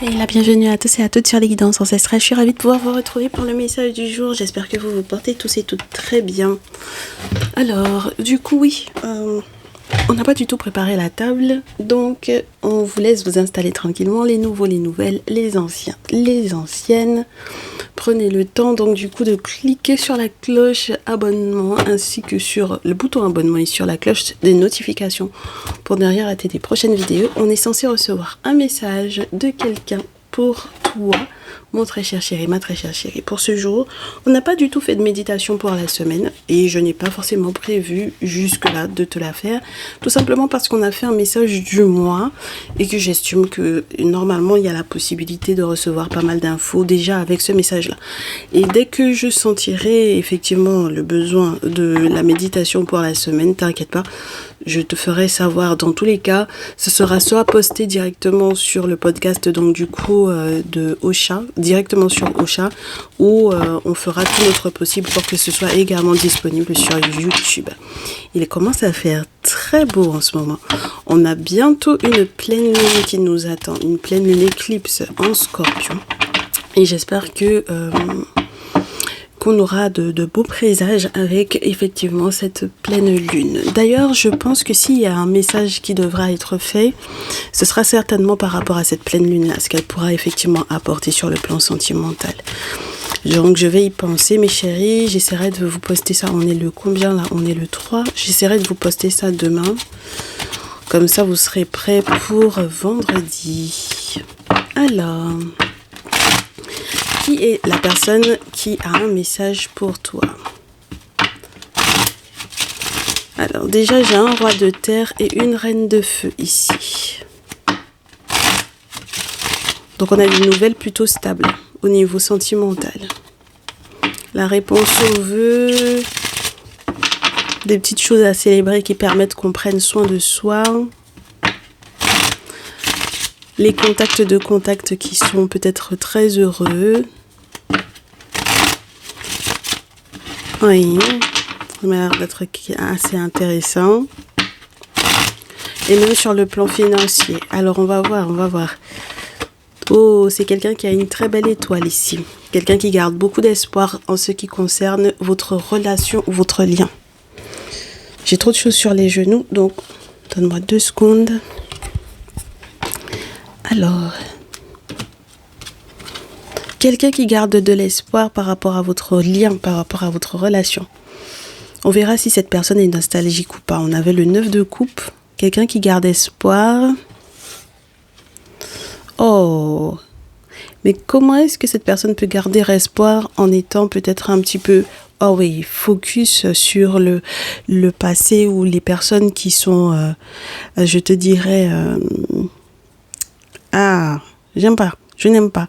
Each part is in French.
Et la bienvenue à tous et à toutes sur les guidances ancestrales. Je suis ravie de pouvoir vous retrouver pour le message du jour. J'espère que vous vous portez tous et toutes très bien. Alors, du coup, oui, on n'a pas du tout préparé la table. Donc, on vous laisse vous installer tranquillement. Les nouveaux, les nouvelles, les anciens, les anciennes. Prenez le temps donc du coup de cliquer sur la cloche abonnement ainsi que sur le bouton abonnement et sur la cloche des notifications pour ne rien rater des prochaines vidéos. On est censé recevoir un message de quelqu'un pour toi, mon très cher chéri, ma très chère chérie. Pour ce jour, on n'a pas du tout fait de méditation pour la semaine et je n'ai pas forcément prévu jusque-là de te la faire. Tout simplement parce qu'on a fait un message du mois et que j'estime que normalement il y a la possibilité de recevoir pas mal d'infos déjà avec ce message-là. Et dès que je sentirai effectivement le besoin de la méditation pour la semaine, t'inquiète pas, je te ferai savoir. Dans tous les cas, ce sera soit posté directement sur le podcast donc du coup de Ocha, directement sur Ocha, ou on fera tout notre possible pour que ce soit également disponible sur YouTube. Il commence à faire très beau en ce moment. On a bientôt une pleine lune qui nous attend, une pleine lune éclipse en Scorpion. Et j'espère que qu'on aura de beaux présages avec effectivement cette pleine lune. D'ailleurs, je pense que s'il y a un message qui devra être fait, ce sera certainement par rapport à cette pleine lune-là, ce qu'elle pourra effectivement apporter sur le plan sentimental. Donc je vais y penser mes chéris, j'essaierai de vous poster ça, on est le combien là? On est le 3, j'essaierai de vous poster ça demain. Comme ça vous serez prêts pour vendredi. Alors, qui est la personne qui a un message pour toi? Alors déjà j'ai un roi de terre et une reine de feu ici. Donc on a une nouvelle plutôt stable au niveau sentimental. La réponse aux vœux, des petites choses à célébrer qui permettent qu'on prenne soin de soi. Les contacts de contact qui sont peut-être très heureux. Oui, ça m'a l'air d'être assez intéressant. Et même sur le plan financier. Alors on va voir. Oh, c'est quelqu'un qui a une très belle étoile ici. Quelqu'un qui garde beaucoup d'espoir en ce qui concerne votre relation ou votre lien. J'ai trop de choses sur les genoux, donc donne-moi 2 secondes. Alors, quelqu'un qui garde de l'espoir par rapport à votre lien, par rapport à votre relation. On verra si cette personne est nostalgique ou pas. On avait le 9 de coupe. Quelqu'un qui garde espoir. Oh, mais comment est-ce que cette personne peut garder espoir en étant peut-être un petit peu, oh oui, focus sur le passé ou les personnes qui sont, je te dirais, j'aime pas, je n'aime pas.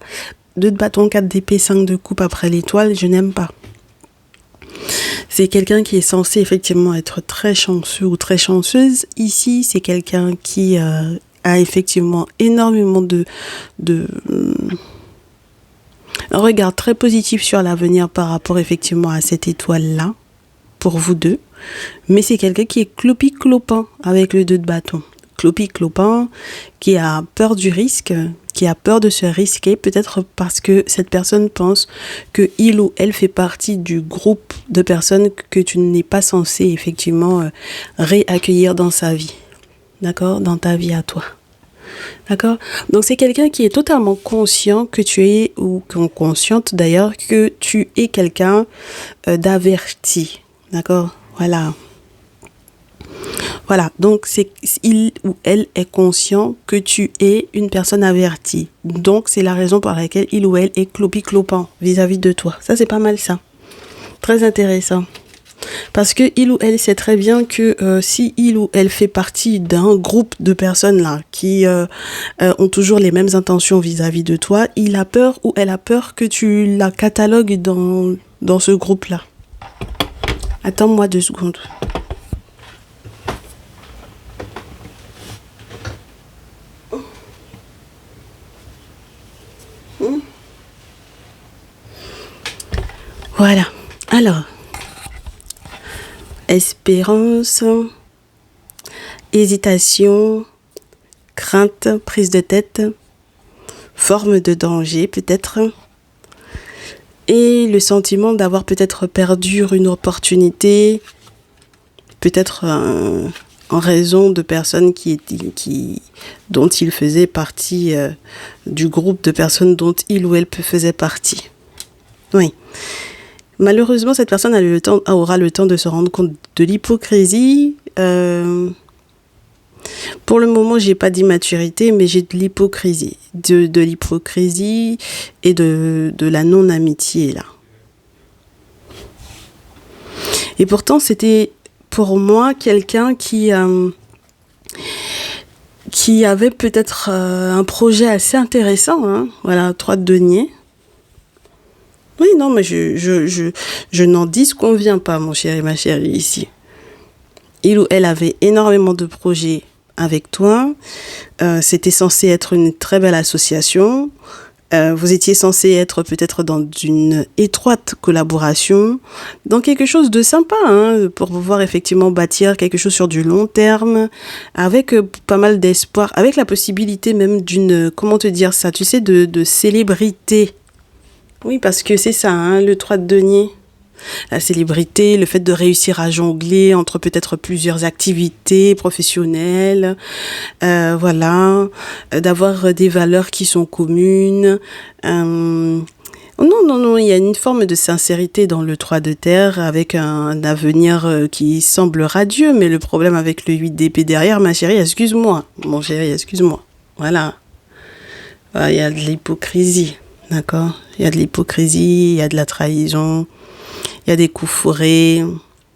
2 de bâton, 4 d'épée, 5 de coupe après l'étoile, je n'aime pas. C'est quelqu'un qui est censé effectivement être très chanceux ou très chanceuse. Ici, c'est quelqu'un qui a effectivement énormément un regard très positif sur l'avenir par rapport effectivement à cette étoile-là, pour vous deux. Mais c'est quelqu'un qui est clopi-clopin avec le 2 de bâton. Clopi-clopin, qui a peur du risque, qui a peur de se risquer, peut-être parce que cette personne pense que il ou elle fait partie du groupe de personnes que tu n'es pas censé effectivement réaccueillir dans sa vie. D'accord? Dans ta vie à toi. D'accord? Donc c'est quelqu'un qui est totalement conscient que tu es, ou consciente d'ailleurs, que tu es quelqu'un d'averti. D'accord? Voilà, donc il ou elle est conscient que tu es une personne avertie. Donc c'est la raison pour laquelle il ou elle est clopi-clopant vis-à-vis de toi. Ça c'est pas mal ça. Très intéressant. Parce que il ou elle sait très bien que si il ou elle fait partie d'un groupe de personnes là qui ont toujours les mêmes intentions vis-à-vis de toi, il a peur ou elle a peur que tu la catalogues dans ce groupe-là. Attends-moi 2 secondes. Voilà. Alors, espérance, hésitation, crainte, prise de tête, forme de danger peut-être. Et le sentiment d'avoir peut-être perdu une opportunité, peut-être en raison de personnes dont il faisait partie, du groupe de personnes dont il ou elle faisait partie. Oui. Malheureusement, cette personne aura le temps de se rendre compte de l'hypocrisie. Pour le moment, j'ai pas d'immaturité, mais j'ai de l'hypocrisie. De l'hypocrisie et de la non-amitié, là. Et pourtant, c'était pour moi quelqu'un qui avait peut-être un projet assez intéressant, hein. Voilà, 3 de denier. Oui, non, mais je n'en disconviens pas, mon chéri, ma chérie, ici. Il ou elle avait énormément de projets avec toi. C'était censé être une très belle association. Vous étiez censé être peut-être dans une étroite collaboration, dans quelque chose de sympa, hein, pour pouvoir effectivement bâtir quelque chose sur du long terme, avec pas mal d'espoir, avec la possibilité même d'une, comment te dire ça, tu sais, de célébrité. Oui, parce que c'est ça, hein, le 3 de denier. La célébrité, le fait de réussir à jongler entre peut-être plusieurs activités professionnelles, voilà, d'avoir des valeurs qui sont communes. Non, il y a une forme de sincérité dans le 3 de terre avec un avenir qui semble radieux, mais le problème avec le 8 d'épée derrière, ma chérie, excuse-moi, mon chéri, excuse-moi. Voilà. Il y a de l'hypocrisie, d'accord? Il y a de l'hypocrisie, il y a de la trahison. Il y a des coups fourrés,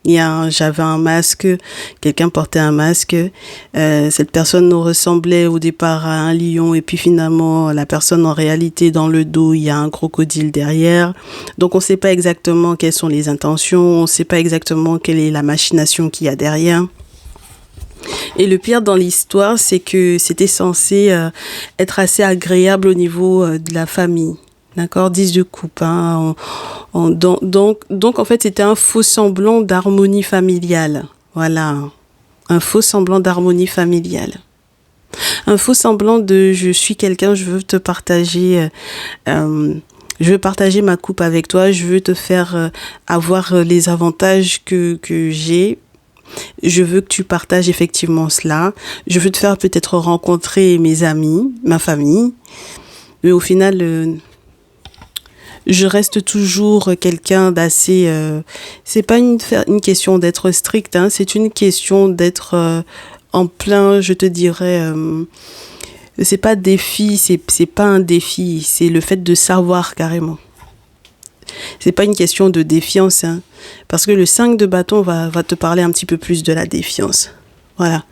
j'avais un masque, quelqu'un portait un masque, cette personne nous ressemblait au départ à un lion et puis finalement la personne en réalité dans le dos il y a un crocodile derrière, donc on ne sait pas exactement quelles sont les intentions, on ne sait pas exactement quelle est la machination qu'il y a derrière. Et le pire dans l'histoire, c'est que c'était censé être assez agréable au niveau de la famille. D'accord, 10 de coupe. Hein, donc, en fait, c'était un faux semblant d'harmonie familiale. Voilà, un faux semblant d'harmonie familiale. Un faux semblant de je suis quelqu'un, je veux te partager, je veux partager ma coupe avec toi, je veux te faire avoir les avantages que j'ai. Je veux que tu partages effectivement cela. Je veux te faire peut-être rencontrer mes amis, ma famille. Mais au final... je reste toujours quelqu'un d'assez... c'est pas une question d'être strict, hein, c'est une question d'être en plein, je te dirais... c'est pas défi, c'est pas un défi, c'est le fait de savoir carrément. C'est pas une question de défiance, hein, parce que le 5 de bâton va te parler un petit peu plus de la défiance. Voilà.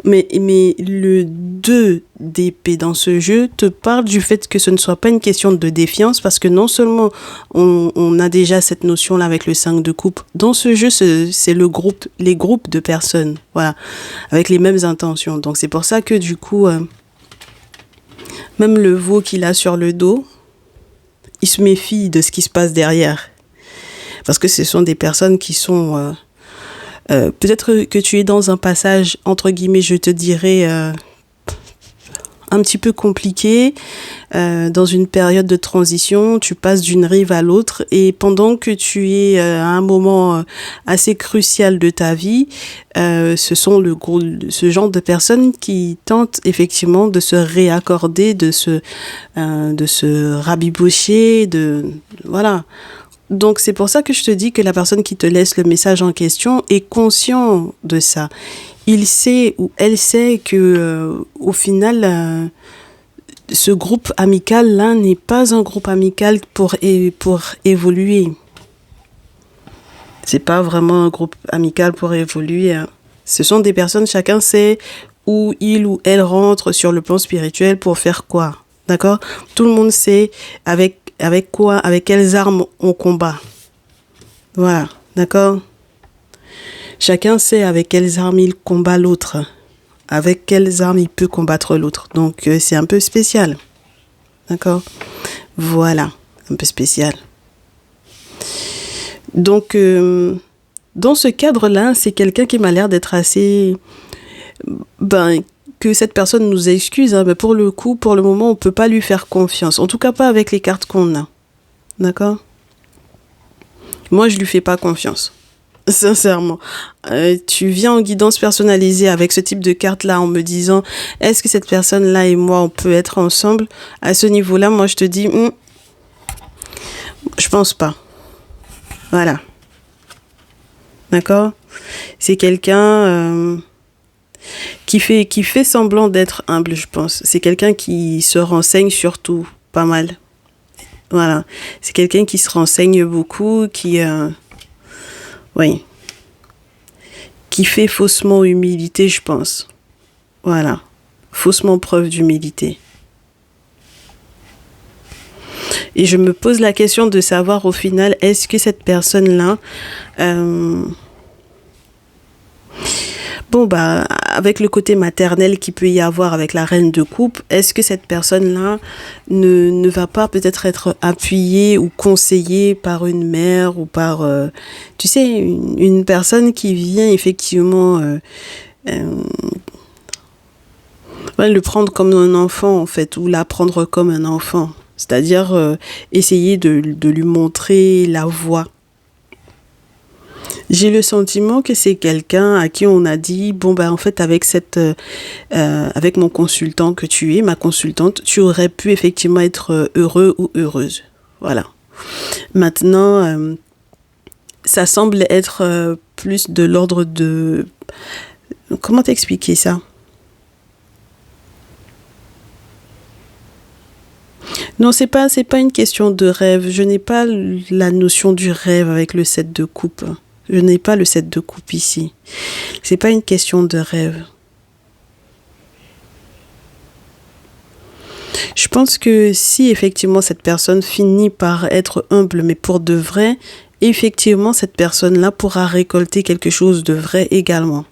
Mais le 2 d'épée dans ce jeu te parle du fait que ce ne soit pas une question de défiance, parce que non seulement on a déjà cette notion-là avec le 5 de coupe, dans ce jeu, c'est les groupes de personnes, voilà, avec les mêmes intentions. Donc c'est pour ça que du coup, même le veau qu'il a sur le dos, il se méfie de ce qui se passe derrière. Parce que ce sont des personnes qui sont... peut-être que tu es dans un passage, entre guillemets, je te dirais, un petit peu compliqué, dans une période de transition, tu passes d'une rive à l'autre, et pendant que tu es à un moment assez crucial de ta vie, ce sont ce genre de personnes qui tentent effectivement de se réaccorder, de se rabibocher, voilà. Donc c'est pour ça que je te dis que la personne qui te laisse le message en question est conscient de ça. Il sait ou elle sait que au final, ce groupe amical là n'est pas un groupe amical pour évoluer. C'est pas vraiment un groupe amical pour évoluer, hein. Ce sont des personnes, chacun sait où il ou elle rentre sur le plan spirituel pour faire quoi. D'accord? Tout le monde sait avec quoi, avec quelles armes on combat. Voilà, d'accord? Chacun sait avec quelles armes il combat l'autre, avec quelles armes il peut combattre l'autre. Donc, c'est un peu spécial. D'accord? Voilà, un peu spécial. Donc, dans ce cadre-là, c'est quelqu'un qui m'a l'air d'être assez... que cette personne nous excuse, hein, mais pour le coup, pour le moment, on peut pas lui faire confiance. En tout cas, pas avec les cartes qu'on a. D'accord? Moi, je lui fais pas confiance. Sincèrement. Tu viens en guidance personnalisée avec ce type de carte-là en me disant, est-ce que cette personne-là et moi, on peut être ensemble? À ce niveau-là, moi, je te dis, je pense pas. Voilà. D'accord? C'est quelqu'un qui fait semblant d'être humble, je pense. C'est quelqu'un qui se renseigne surtout pas mal. Voilà. C'est quelqu'un qui se renseigne beaucoup, oui, qui fait faussement humilité, je pense. Voilà. Faussement preuve d'humilité. Et je me pose la question de savoir au final, est-ce que cette personne-là, avec le côté maternel qu'il peut y avoir avec la reine de coupe, est-ce que cette personne-là ne va pas peut-être être appuyée ou conseillée par une mère ou par, tu sais, une personne qui vient effectivement le prendre comme un enfant en fait, ou la prendre comme un enfant. C'est-à-dire essayer de lui montrer la voie. J'ai le sentiment que c'est quelqu'un à qui on a dit, en fait, avec mon consultant que tu es, ma consultante, tu aurais pu effectivement être heureux ou heureuse. Voilà. Maintenant, ça semble être plus de l'ordre de... Comment t'expliquer ça? Non, c'est pas une question de rêve. Je n'ai pas la notion du rêve avec le 7 de coupe. Je n'ai pas le 7 de coupe ici. C'est pas une question de rêve. Je pense que si effectivement cette personne finit par être humble, mais pour de vrai, effectivement cette personne-là pourra récolter quelque chose de vrai également.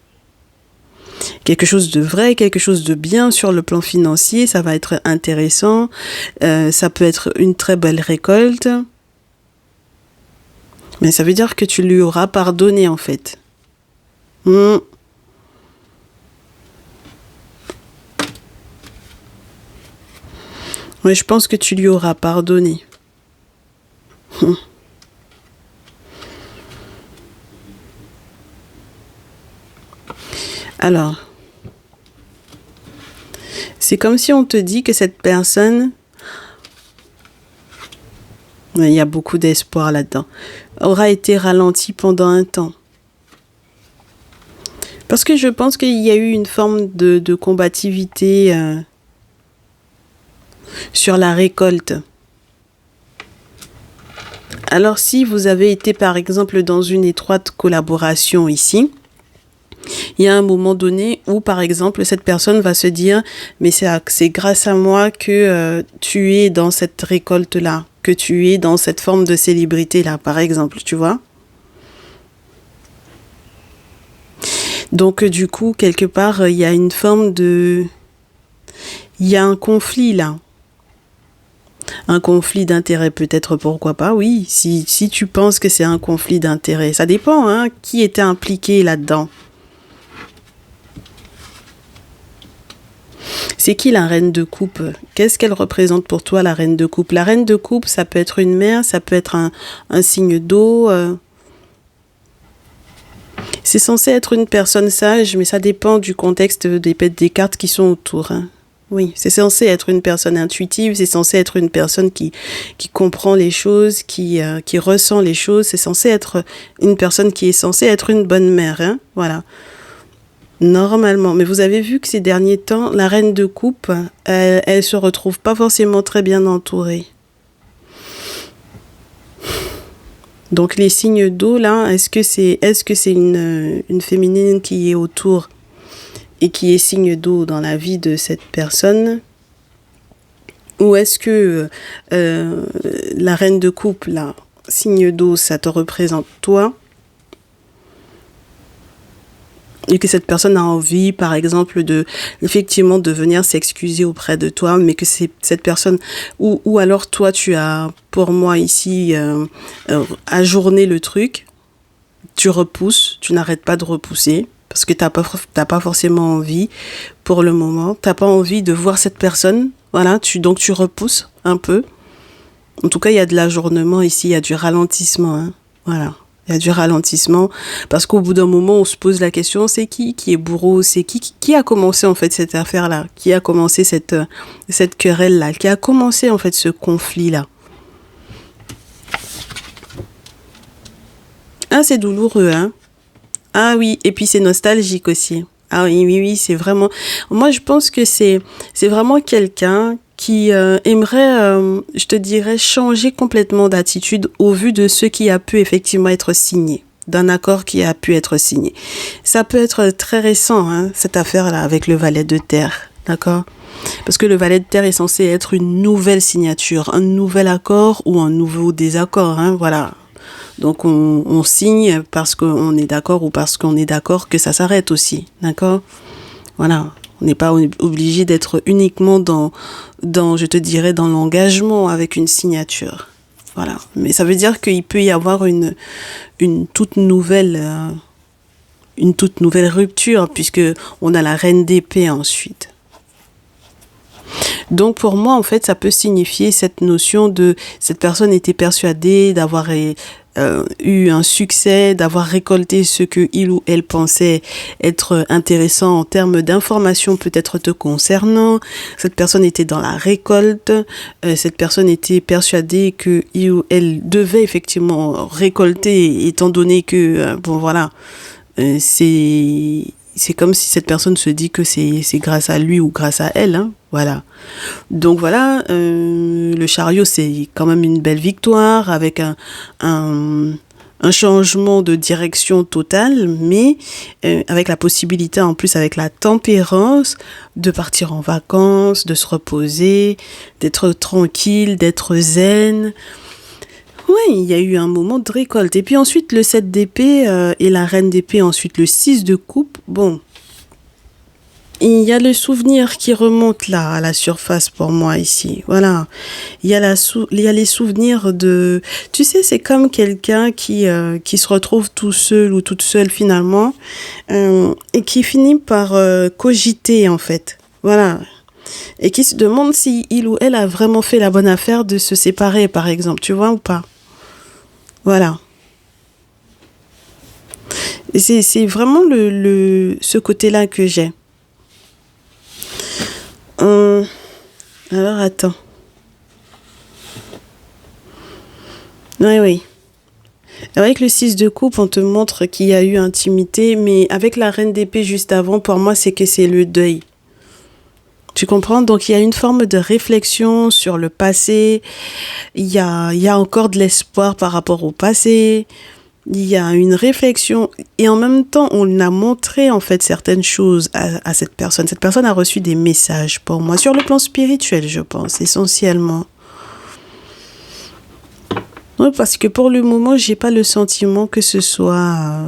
Quelque chose de vrai, quelque chose de bien sur le plan financier, ça va être intéressant, ça peut être une très belle récolte. Mais ça veut dire que tu lui auras pardonné, en fait. Oui, je pense que tu lui auras pardonné. Alors, c'est comme si on te dit que cette personne... Il y a beaucoup d'espoir là-dedans. Aura été ralenti pendant un temps. Parce que je pense qu'il y a eu une forme de combativité sur la récolte. Alors si vous avez été par exemple dans une étroite collaboration ici, il y a un moment donné où par exemple cette personne va se dire mais c'est grâce à moi que tu es dans cette récolte-là, que tu es dans cette forme de célébrité-là, par exemple, tu vois. Donc, du coup, quelque part, il y a une forme de... Il y a un conflit, là. Un conflit d'intérêt, peut-être, pourquoi pas, oui. Si tu penses que c'est un conflit d'intérêt, ça dépend, hein, qui était impliqué là-dedans. C'est qui la reine de coupe? Qu'est-ce qu'elle représente pour toi, la reine de coupe? La reine de coupe, ça peut être une mère, ça peut être un signe d'eau. C'est censé être une personne sage, mais ça dépend du contexte des cartes qui sont autour. Hein. Oui, c'est censé être une personne intuitive, c'est censé être une personne qui comprend les choses, qui ressent les choses. C'est censé être une personne qui est censée être une bonne mère. Hein. Voilà. Normalement, mais vous avez vu que ces derniers temps, la reine de coupe, elle se retrouve pas forcément très bien entourée. Donc les signes d'eau là, est-ce que c'est une féminine qui est autour et qui est signe d'eau dans la vie de cette personne, ou est-ce que la reine de coupe là, signe d'eau, ça te représente toi? Et que cette personne a envie, par exemple, effectivement, de venir s'excuser auprès de toi, mais que c'est cette personne, ou alors toi, tu as, pour moi ici, ajourné le truc, tu repousses, tu n'arrêtes pas de repousser, parce que t'as pas forcément envie pour le moment. T'as pas envie de voir cette personne. Voilà, donc tu repousses un peu. En tout cas, il y a de l'ajournement ici, il y a du ralentissement. Hein. Voilà. Il y a du ralentissement parce qu'au bout d'un moment, on se pose la question, c'est qui est bourreau? C'est qui a commencé en fait cette affaire-là? Qui a commencé cette querelle-là? Qui a commencé en fait ce conflit-là? Ah, c'est douloureux, hein? Ah oui, et puis c'est nostalgique aussi. Ah oui, oui, oui, c'est vraiment... Moi, je pense que c'est vraiment quelqu'un qui aimerait, je te dirais, changer complètement d'attitude au vu de ce qui a pu effectivement être signé, d'un accord qui a pu être signé. Ça peut être très récent, hein, cette affaire-là, avec le valet de terre, d'accord? Parce que le valet de terre est censé être une nouvelle signature, un nouvel accord ou un nouveau désaccord, hein, voilà. Donc on signe parce qu'on est d'accord ou parce qu'on est d'accord que ça s'arrête aussi, d'accord? Voilà, on n'est pas obligé d'être uniquement je te dirais, dans l'engagement avec une signature. Voilà, mais ça veut dire qu'il peut y avoir une toute nouvelle rupture puisque on a la reine d'épée ensuite. Donc pour moi, en fait, ça peut signifier cette notion de cette personne était persuadée d'avoir eu un succès, d'avoir récolté ce que il ou elle pensait être intéressant en termes d'informations peut-être te concernant. Cette personne était dans la récolte. Cette personne était persuadée que il ou elle devait effectivement récolter, étant donné que bon voilà, c'est comme si cette personne se dit que c'est grâce à lui ou grâce à elle, hein, voilà. Donc voilà, le chariot c'est quand même une belle victoire avec un changement de direction totale, mais avec la possibilité en plus avec la tempérance de partir en vacances, de se reposer, d'être tranquille, d'être zen. Oui, il y a eu un moment de récolte. Et puis ensuite, le 7 d'épée et la reine d'épée, ensuite le 6 de coupe. Bon, il y a le souvenir qui remonte là, à la surface pour moi ici. Voilà, il y a les souvenirs de... Tu sais, c'est comme quelqu'un qui se retrouve tout seul ou toute seule finalement et qui finit par cogiter en fait. Voilà. Et qui se demande si il ou elle a vraiment fait la bonne affaire de se séparer, par exemple. Tu vois ou pas? Voilà. Et c'est vraiment ce côté-là que j'ai. Alors, attends. Oui, oui. Avec le 6 de coupe, on te montre qu'il y a eu intimité, mais avec la reine d'épée juste avant, pour moi, c'est que c'est le deuil. Tu comprends? Donc, il y a une forme de réflexion sur le passé. Il y a encore de l'espoir par rapport au passé. Il y a une réflexion. Et en même temps, on a montré, en fait, certaines choses à cette personne. Cette personne a reçu des messages pour moi, sur le plan spirituel, je pense, essentiellement. Oui, parce que pour le moment, j'ai pas le sentiment que ce soit...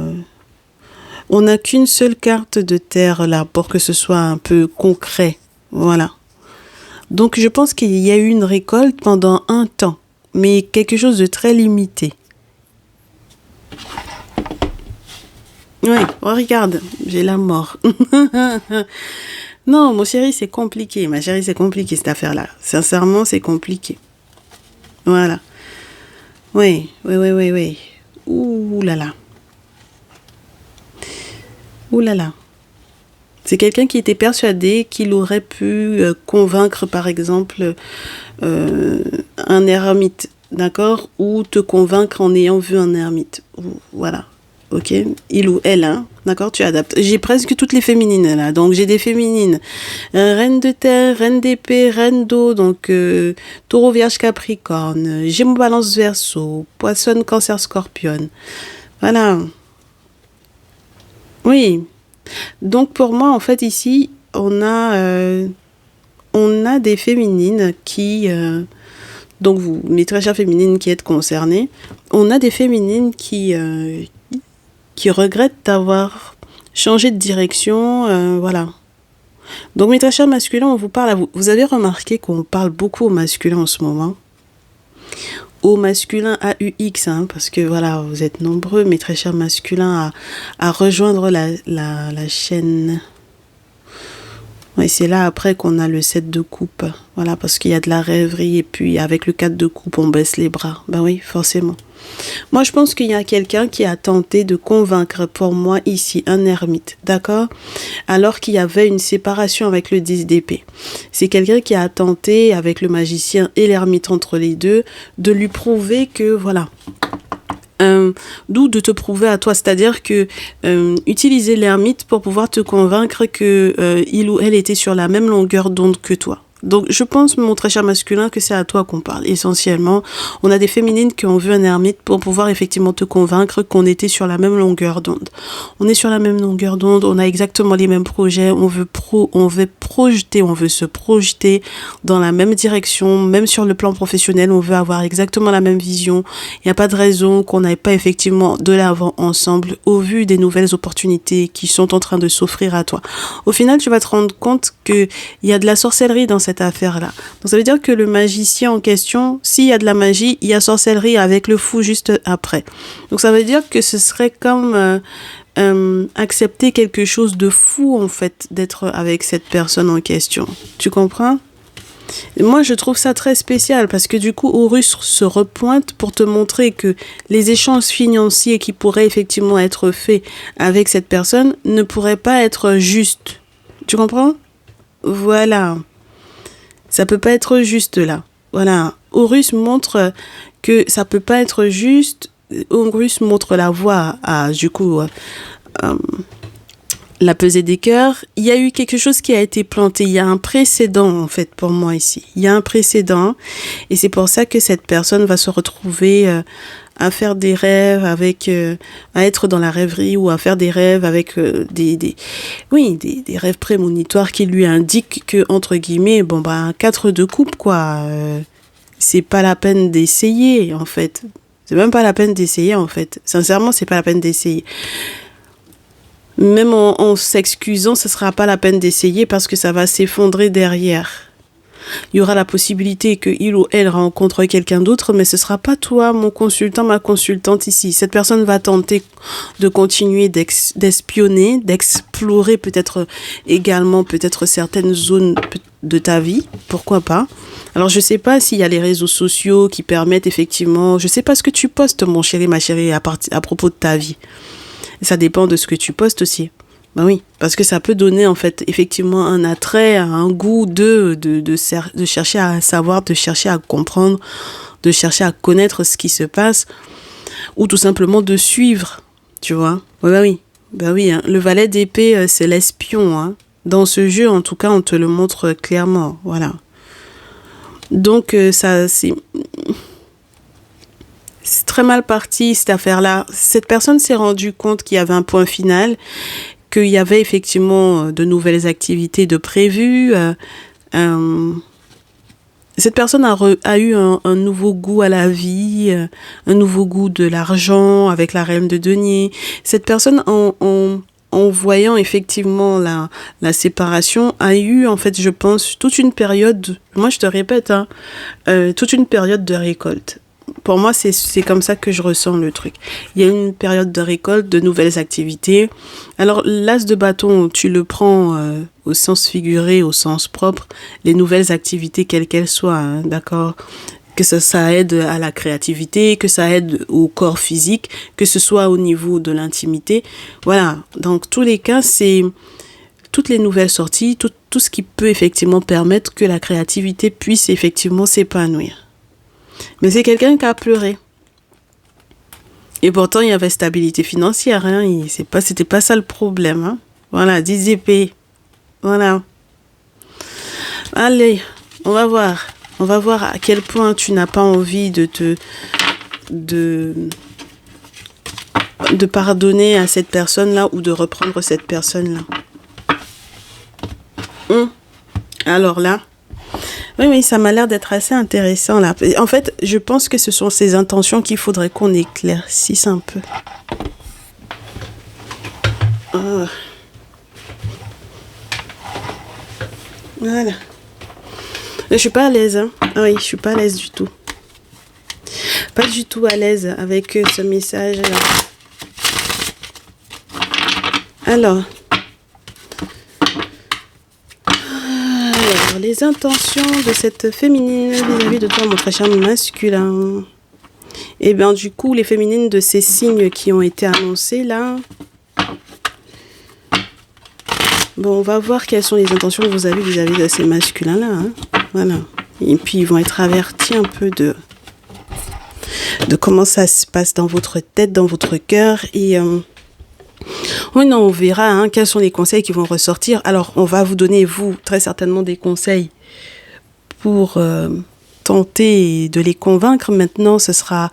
On n'a qu'une seule carte de terre, là, pour que ce soit un peu concret. Voilà. Donc, je pense qu'il y a eu une récolte pendant un temps, mais quelque chose de très limité. Oui, oh, regarde, j'ai la mort. Non, mon chéri, c'est compliqué. Ma chérie, c'est compliqué, cette affaire-là. Sincèrement, c'est compliqué. Voilà. Oui, oui, oui, oui, oui. Ouh là là. Ouh là là. C'est quelqu'un qui était persuadé qu'il aurait pu convaincre, par exemple, un ermite, d'accord? Ou te convaincre en ayant vu un ermite. Voilà. Ok? Il ou elle, hein? D'accord? Tu adaptes. J'ai presque toutes les féminines, là. Donc, j'ai des féminines. Reine de terre, reine d'épée, reine d'eau. Donc, taureau, vierge, capricorne. Gémeaux, balance, verseau. Poisson, cancer, scorpion. Voilà. Oui. Donc pour moi, en fait, ici, on a des féminines qui... donc vous, mes très chères féminines qui êtes concernées, on a des féminines qui regrettent d'avoir changé de direction, voilà. Donc mes très chers masculins, on vous parle à vous. Vous avez remarqué qu'on parle beaucoup au masculin en ce moment. Au masculin AUX, hein, parce que voilà, vous êtes nombreux, mes très chers masculins, à rejoindre la chaîne. Oui, c'est là après qu'on a le 7 de coupe. Voilà, parce qu'il y a de la rêverie et puis avec le 4 de coupe, on baisse les bras. Ben oui, forcément. Moi, je pense qu'il y a quelqu'un qui a tenté de convaincre pour moi ici un ermite, d'accord? Alors qu'il y avait une séparation avec le 10 d'épée. C'est quelqu'un qui a tenté avec le magicien et l'ermite entre les deux de lui prouver que voilà. D'où de te prouver à toi, c'est-à-dire que utiliser l'ermite pour pouvoir te convaincre que il ou elle était sur la même longueur d'onde que toi. Donc, je pense, mon très cher masculin, que c'est à toi qu'on parle. Essentiellement, on a des féminines qui ont vu un ermite pour pouvoir effectivement te convaincre qu'on était sur la même longueur d'onde. On est sur la même longueur d'onde, on a exactement les mêmes projets, on veut projeter, on veut se projeter dans la même direction, même sur le plan professionnel, on veut avoir exactement la même vision. Il n'y a pas de raison qu'on n'aille pas effectivement de l'avant ensemble au vu des nouvelles opportunités qui sont en train de s'offrir à toi. Au final, tu vas te rendre compte qu'il y a de la sorcellerie dans cette affaire-là. Donc ça veut dire que le magicien en question, s'il y a de la magie, il y a sorcellerie avec le fou juste après. Donc ça veut dire que ce serait comme accepter quelque chose de fou en fait, d'être avec cette personne en question. Tu comprends? Moi, je trouve ça très spécial parce que du coup, Horus se repointe pour te montrer que les échanges financiers qui pourraient effectivement être faits avec cette personne ne pourraient pas être justes. Tu comprends? Voilà. Ça peut pas être juste là. Voilà. Horus montre que ça peut pas être juste. Horus montre la voie à, du coup, la pesée des cœurs. Il y a eu quelque chose qui a été planté. Il y a un précédent, en fait, pour moi ici. Il y a un précédent. Et c'est pour ça que cette personne va se retrouver à faire des rêves avec, à être dans la rêverie ou à faire des rêves avec des rêves prémonitoires qui lui indiquent que, entre guillemets, bon, bah, 4 de coupe, quoi. C'est pas la peine d'essayer, en fait. C'est même pas la peine d'essayer, en fait. Sincèrement, c'est pas la peine d'essayer. Même en s'excusant, ce sera pas la peine d'essayer parce que ça va s'effondrer derrière. Il y aura la possibilité que il ou elle rencontre quelqu'un d'autre, mais ce sera pas toi, mon consultant, ma consultante ici. Cette personne va tenter de continuer d'espionner, d'explorer peut-être également peut-être certaines zones de ta vie, pourquoi pas. Alors je sais pas s'il y a les réseaux sociaux qui permettent effectivement, je sais pas ce que tu postes, mon chéri, ma chérie, à propos de ta vie. Ça dépend de ce que tu postes aussi. Ben oui, parce que ça peut donner en fait effectivement un attrait, un goût de chercher à savoir, de chercher à comprendre, de chercher à connaître ce qui se passe, ou tout simplement de suivre, tu vois. Ben oui, hein. Le valet d'épée, c'est l'espion, hein. Dans ce jeu, en tout cas, on te le montre clairement, voilà. Donc ça, c'est très mal parti cette affaire-là. Cette personne s'est rendue compte qu'il y avait un point final, qu'il y avait effectivement de nouvelles activités de prévues. Cette personne a eu un nouveau goût à la vie, un nouveau goût de l'argent avec la reine de denier. Cette personne, en voyant effectivement la séparation, a eu en fait, je pense, toute une période, moi je te répète, hein, toute une période de récolte. Pour moi, c'est comme ça que je ressens le truc. Il y a une période de récolte, de nouvelles activités. Alors, l'as de bâton, tu le prends au sens figuré, au sens propre, les nouvelles activités, quelles qu'elles soient, hein, d'accord ? Que ça aide à la créativité, que ça aide au corps physique, que ce soit au niveau de l'intimité. Voilà, dans tous les cas, c'est toutes les nouvelles sorties, tout ce qui peut effectivement permettre que la créativité puisse effectivement s'épanouir. Mais c'est quelqu'un qui a pleuré. Et pourtant, il y avait stabilité financière. Hein. C'était pas ça le problème. Hein. Voilà, 10 épées. Voilà. Allez, on va voir. On va voir à quel point tu n'as pas envie de pardonner à cette personne-là ou de reprendre cette personne-là. Alors là, oui, ça m'a l'air d'être assez intéressant là. En fait, je pense que ce sont ces intentions qu'il faudrait qu'on éclaircisse un peu. Oh. Voilà. Je suis pas à l'aise, hein. Ah oui, je suis pas à l'aise du tout. pas du tout à l'aise avec ce message-là. Alors, les intentions de cette féminine vis-à-vis de toi, mon très cher masculin. Et bien, du coup, les féminines de ces signes qui ont été annoncés là. Bon, on va voir quelles sont les intentions que vous avez vis-à-vis de ces masculins-là. Hein. Voilà. Et puis, ils vont être avertis un peu de comment ça se passe dans votre tête, dans votre cœur. Et oui, non, on verra hein, quels sont les conseils qui vont ressortir. Alors, on va vous donner, vous, très certainement des conseils pour tenter de les convaincre. Maintenant, ce sera...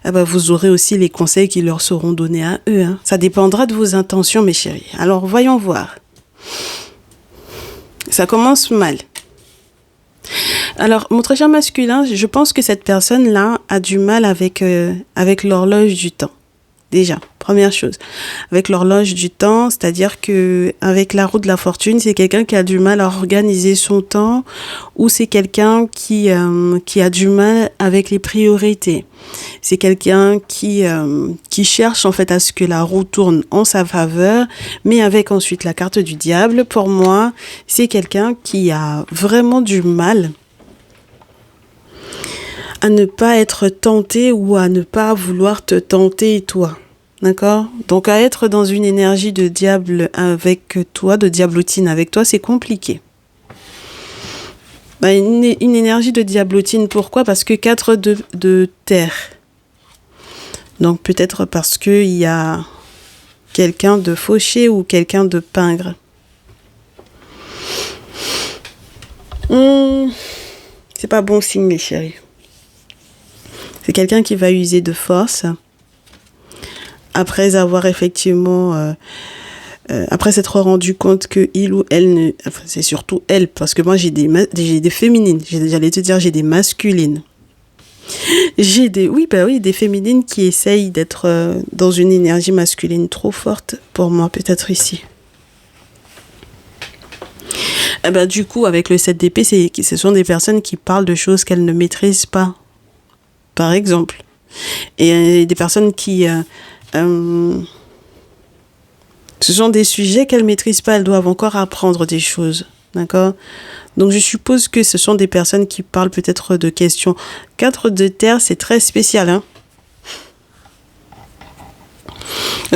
vous aurez aussi les conseils qui leur seront donnés à eux. Hein. Ça dépendra de vos intentions, mes chéris. Alors, voyons voir. Ça commence mal. Alors, mon très cher masculin, je pense que cette personne-là a du mal avec l'horloge du temps. Déjà, première chose. Avec l'horloge du temps, c'est-à-dire que avec la roue de la fortune, c'est quelqu'un qui a du mal à organiser son temps ou c'est quelqu'un qui a du mal avec les priorités. C'est quelqu'un qui cherche en fait à ce que la roue tourne en sa faveur, mais avec ensuite la carte du diable. Pour moi, c'est quelqu'un qui a vraiment du mal à ne pas être tenté ou à ne pas vouloir te tenter toi. D'accord? Donc à être dans une énergie de diable avec toi, de diablotine avec toi, c'est compliqué. Une énergie de diablotine, pourquoi? Parce que 4 de terre. Donc peut-être parce qu'il y a quelqu'un de fauché ou quelqu'un de pingre. C'est pas bon signe, les chéris. C'est quelqu'un qui va user de force. Après avoir effectivement, après s'être rendu compte que il ou elle c'est surtout elle, parce que moi j'ai des féminines, j'allais te dire j'ai des masculines. J'ai des féminines qui essayent d'être dans une énergie masculine trop forte pour moi, peut-être ici. Du coup, avec le 7 d'épée, ce sont des personnes qui parlent de choses qu'elles ne maîtrisent pas, par exemple. Et des personnes qui... ce sont des sujets qu'elles ne maîtrisent pas, elles doivent encore apprendre des choses, d'accord? Donc je suppose que ce sont des personnes qui parlent peut-être de questions. 4 de terre, c'est très spécial, hein?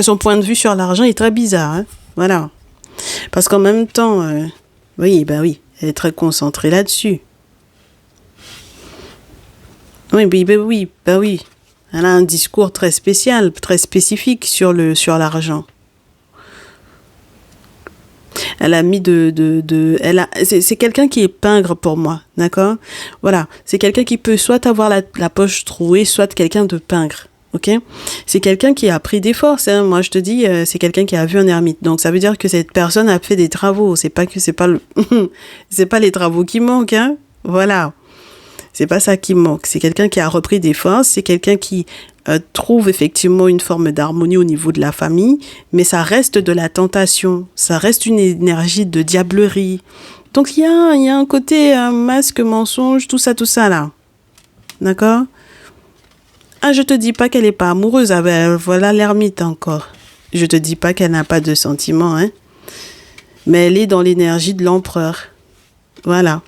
Son point de vue sur l'argent est très bizarre, hein? Voilà. Parce qu'en même temps, oui, elle est très concentrée là-dessus. Oui. Elle a un discours très spécial, très spécifique sur l'argent. Elle a mis c'est quelqu'un qui est pingre pour moi, d'accord? Voilà, c'est quelqu'un qui peut soit avoir la poche trouée, soit quelqu'un de pingre, ok? C'est quelqu'un qui a pris des forces, hein. Moi je te dis, c'est quelqu'un qui a vu un ermite. Donc ça veut dire que cette personne a fait des travaux. C'est pas c'est pas les travaux qui manquent, hein? Voilà. C'est pas ça qui manque. C'est quelqu'un qui a repris des forces. C'est quelqu'un qui trouve effectivement une forme d'harmonie au niveau de la famille. Mais ça reste de la tentation. Ça reste une énergie de diablerie. Donc il y a un côté masque, mensonge, tout ça là. D'accord? Ah, je te dis pas qu'elle est pas amoureuse. Ah ben voilà l'ermite encore. Je te dis pas qu'elle n'a pas de sentiments, hein. Mais elle est dans l'énergie de l'empereur. Voilà.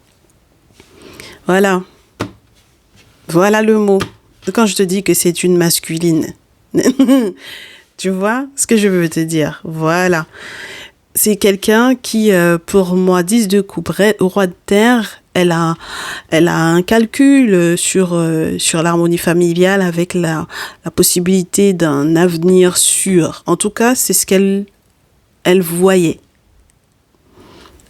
Voilà le mot. Quand je te dis que c'est une masculine. Tu vois ce que je veux te dire? Voilà. C'est quelqu'un qui, pour moi, 10 de coupe, roi de terre, elle a un calcul sur l'harmonie familiale avec la possibilité d'un avenir sûr. En tout cas, c'est ce qu'elle voyait.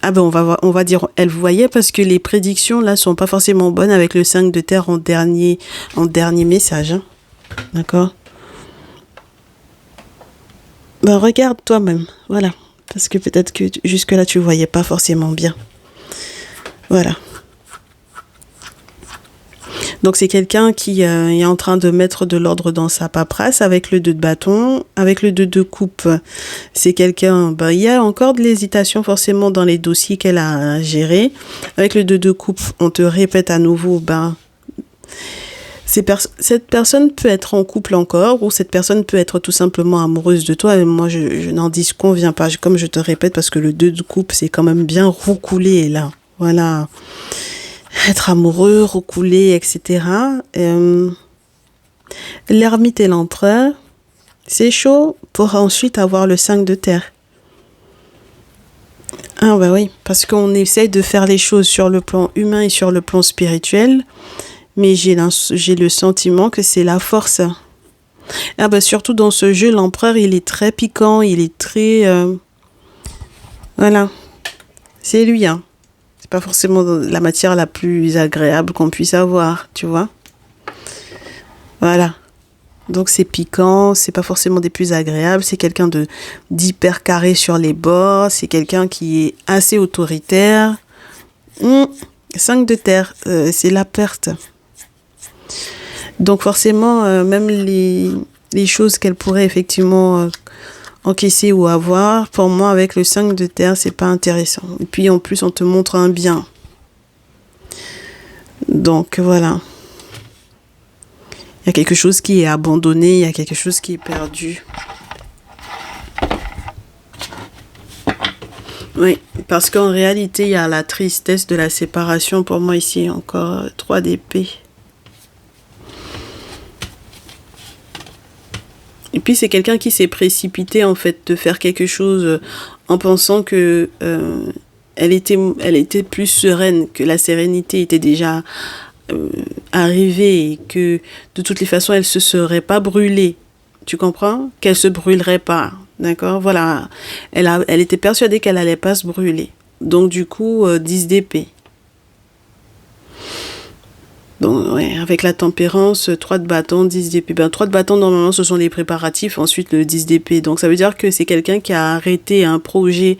Ah ben on va dire elle voyait parce que les prédictions là sont pas forcément bonnes avec le 5 de terre en dernier message, hein. D'accord? Regarde toi-même, voilà, parce que peut-être que jusque là tu voyais pas forcément bien. Voilà. Donc c'est quelqu'un qui est en train de mettre de l'ordre dans sa paperasse avec le 2 de bâton, avec le 2 de coupe. C'est quelqu'un, il y a encore de l'hésitation forcément dans les dossiers qu'elle a à gérer. Avec le 2 de coupe, on te répète à nouveau, Cette personne peut être en couple encore, ou cette personne peut être tout simplement amoureuse de toi. Et moi, je n'en disconviens pas, comme je te répète, parce que le 2 de coupe, c'est quand même bien roucoulé, là. Voilà. Être amoureux, roucoulé, etc. L'ermite et l'empereur, c'est chaud pour ensuite avoir le 5 de terre. Ah bah oui, parce qu'on essaye de faire les choses sur le plan humain et sur le plan spirituel, mais j'ai le sentiment que c'est la force. Ah bah surtout dans ce jeu, l'empereur, il est très piquant, il est très... Voilà, c'est lui, hein. C'est pas forcément la matière la plus agréable qu'on puisse avoir, tu vois. Voilà. Donc c'est piquant, c'est pas forcément des plus agréables, c'est quelqu'un d'hyper carré sur les bords, c'est quelqu'un qui est assez autoritaire. 5 de terre, c'est la perte. Donc forcément, même les choses qu'elle pourrait effectivement encaisser ou avoir, pour moi avec le 5 de terre, c'est pas intéressant. Et puis en plus, on te montre un bien. Donc voilà. Il y a quelque chose qui est abandonné, il y a quelque chose qui est perdu. Oui, parce qu'en réalité, il y a la tristesse de la séparation. Pour moi, ici, encore 3 d'épée. Et puis, c'est quelqu'un qui s'est précipité, en fait, de faire quelque chose en pensant que elle était plus sereine, que la sérénité était déjà... arrivée et que de toutes les façons elle se serait pas brûlée, tu comprends, qu'elle se brûlerait pas, d'accord, voilà, elle était persuadée qu'elle allait pas se brûler, donc du coup 10 d'épée. Donc ouais, avec la tempérance, 3 de bâton, 10 d'épée. 3 de bâton normalement ce sont les préparatifs, ensuite le 10 d'épée, donc ça veut dire que c'est quelqu'un qui a arrêté un projet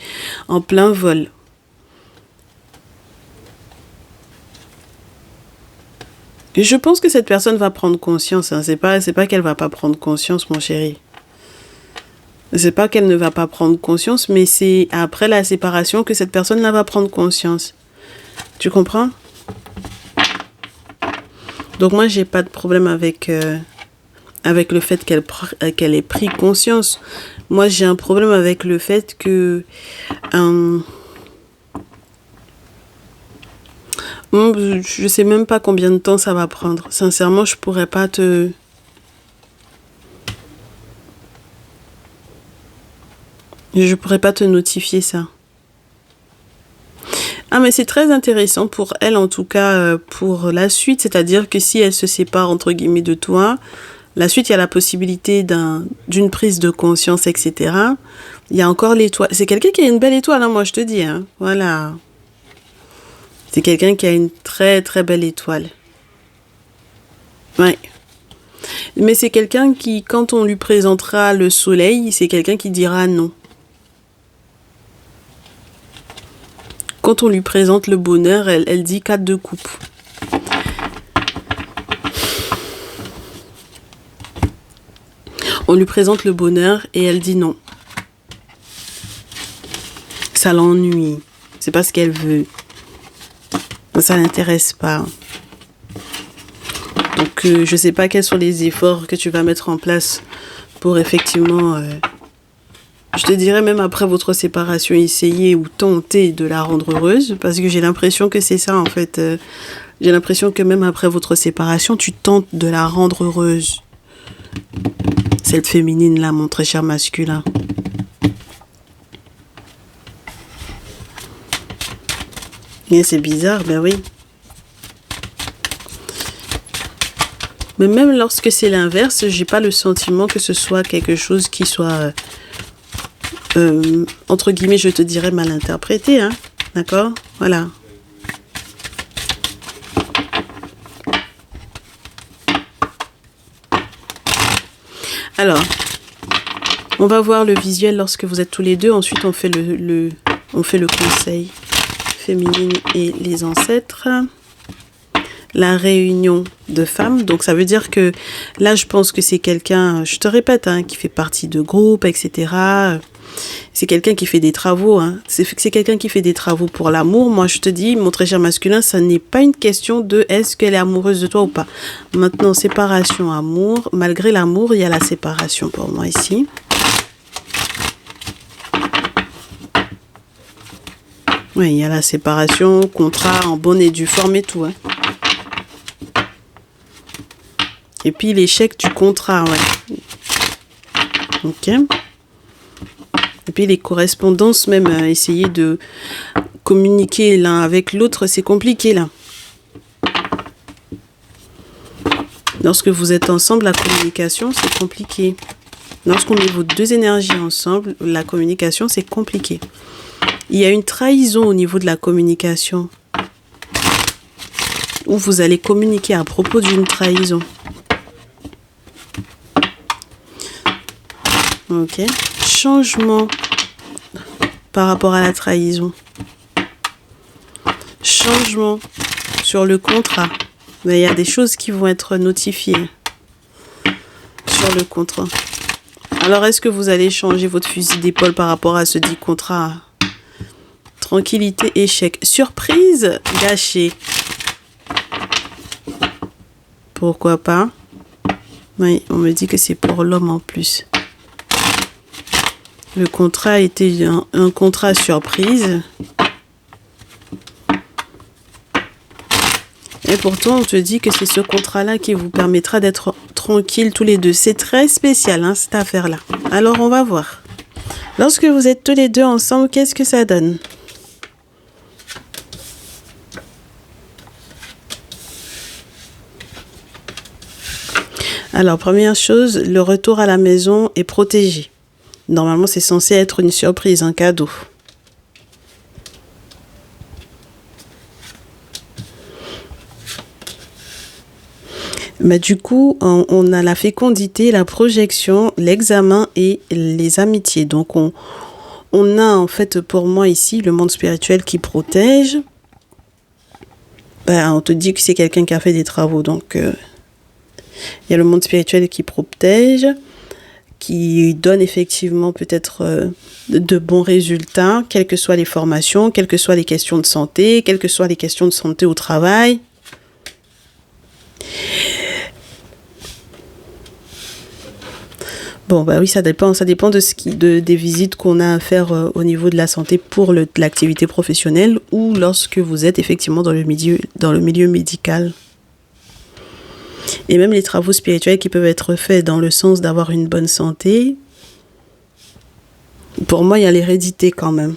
en plein vol. Et je pense que cette personne va prendre conscience. Hein. C'est pas qu'elle va pas prendre conscience, mon chéri. C'est pas qu'elle ne va pas prendre conscience, mais c'est après la séparation que cette personne-là va prendre conscience. Tu comprends? Donc moi, j'ai pas de problème avec le fait qu'elle ait pris conscience. Moi, j'ai un problème avec le fait que... je sais même pas combien de temps ça va prendre. Sincèrement, je pourrais pas te... Je pourrais pas te notifier ça. Ah, mais c'est très intéressant pour elle, en tout cas, pour la suite. C'est-à-dire que si elle se sépare, entre guillemets, de toi, la suite, il y a la possibilité d'une prise de conscience, etc. Il y a encore l'étoile. C'est quelqu'un qui a une belle étoile, hein, moi, je te dis. Hein. Voilà. C'est quelqu'un qui a une très très belle étoile. Ouais. Mais c'est quelqu'un qui, quand on lui présentera le soleil, c'est quelqu'un qui dira non. Quand on lui présente le bonheur, elle dit 4 de coupe. On lui présente le bonheur et elle dit non. Ça l'ennuie. C'est pas ce qu'elle veut. Ça l'intéresse pas. Donc je sais pas quels sont les efforts que tu vas mettre en place pour effectivement, je te dirais même après votre séparation, essayer ou tenter de la rendre heureuse, parce que j'ai l'impression que c'est ça en fait. J'ai l'impression que même après votre séparation, tu tentes de la rendre heureuse. Cette féminine là, mon très cher masculin. Et c'est bizarre, ben oui. Mais même lorsque c'est l'inverse, j'ai pas le sentiment que ce soit quelque chose qui soit, entre guillemets, je te dirais mal interprété, hein. D'accord? Voilà. Alors, on va voir le visuel lorsque vous êtes tous les deux. Ensuite, on fait on fait le conseil féminine et les ancêtres. la réunion de femmes. Donc, ça veut dire que là, je pense que c'est quelqu'un, je te répète, hein, qui fait partie de groupes, etc. C'est quelqu'un qui fait des travaux. Hein. C'est quelqu'un qui fait des travaux pour l'amour. Moi, je te dis, mon très cher masculin, ça n'est pas une question de est-ce qu'elle est amoureuse de toi ou pas. Maintenant, séparation, amour. Malgré l'amour, il y a la séparation pour moi ici. Oui, il y a la séparation, contrat en bonne et due forme et tout. Hein. Et puis l'échec du contrat, ouais. Ok. Et puis les correspondances, même essayer de communiquer l'un avec l'autre, c'est compliqué là. Lorsque vous êtes ensemble, la communication, c'est compliqué. Lorsqu'on met vos deux énergies ensemble, la communication, c'est compliqué. Il y a une trahison au niveau de la communication. Où vous allez communiquer à propos d'une trahison. Ok. Changement par rapport à la trahison. Changement sur le contrat. Mais il y a des choses qui vont être notifiées sur le contrat. Alors, est-ce que vous allez changer votre fusil d'épaule par rapport à ce dit contrat? Tranquillité, échec. Surprise, gâché. Pourquoi pas? Oui, on me dit que c'est pour l'homme en plus. Le contrat était un contrat surprise. Et pourtant, on te dit que c'est ce contrat-là qui vous permettra d'être tranquilles tous les deux. C'est très spécial, hein, cette affaire-là. Alors, on va voir. Lorsque vous êtes tous les deux ensemble, qu'est-ce que ça donne? Alors, première chose, le retour à la maison est protégé. Normalement, c'est censé être une surprise, un cadeau. Mais du coup, on a la fécondité, la projection, l'examen et les amitiés. Donc, on a en fait pour moi ici le monde spirituel qui protège. Ben, on te dit que c'est quelqu'un qui a fait des travaux. Donc, il y a le monde spirituel qui protège, qui donne effectivement peut-être de bons résultats, quelles que soient les formations, quelles que soient les questions de santé, quelles que soient les questions de santé au travail. Bon, bah oui, ça dépend des visites qu'on a à faire au niveau de la santé pour l'activité professionnelle ou lorsque vous êtes effectivement dans le milieu médical. Et même les travaux spirituels qui peuvent être faits dans le sens d'avoir une bonne santé, pour moi, il y a l'hérédité quand même.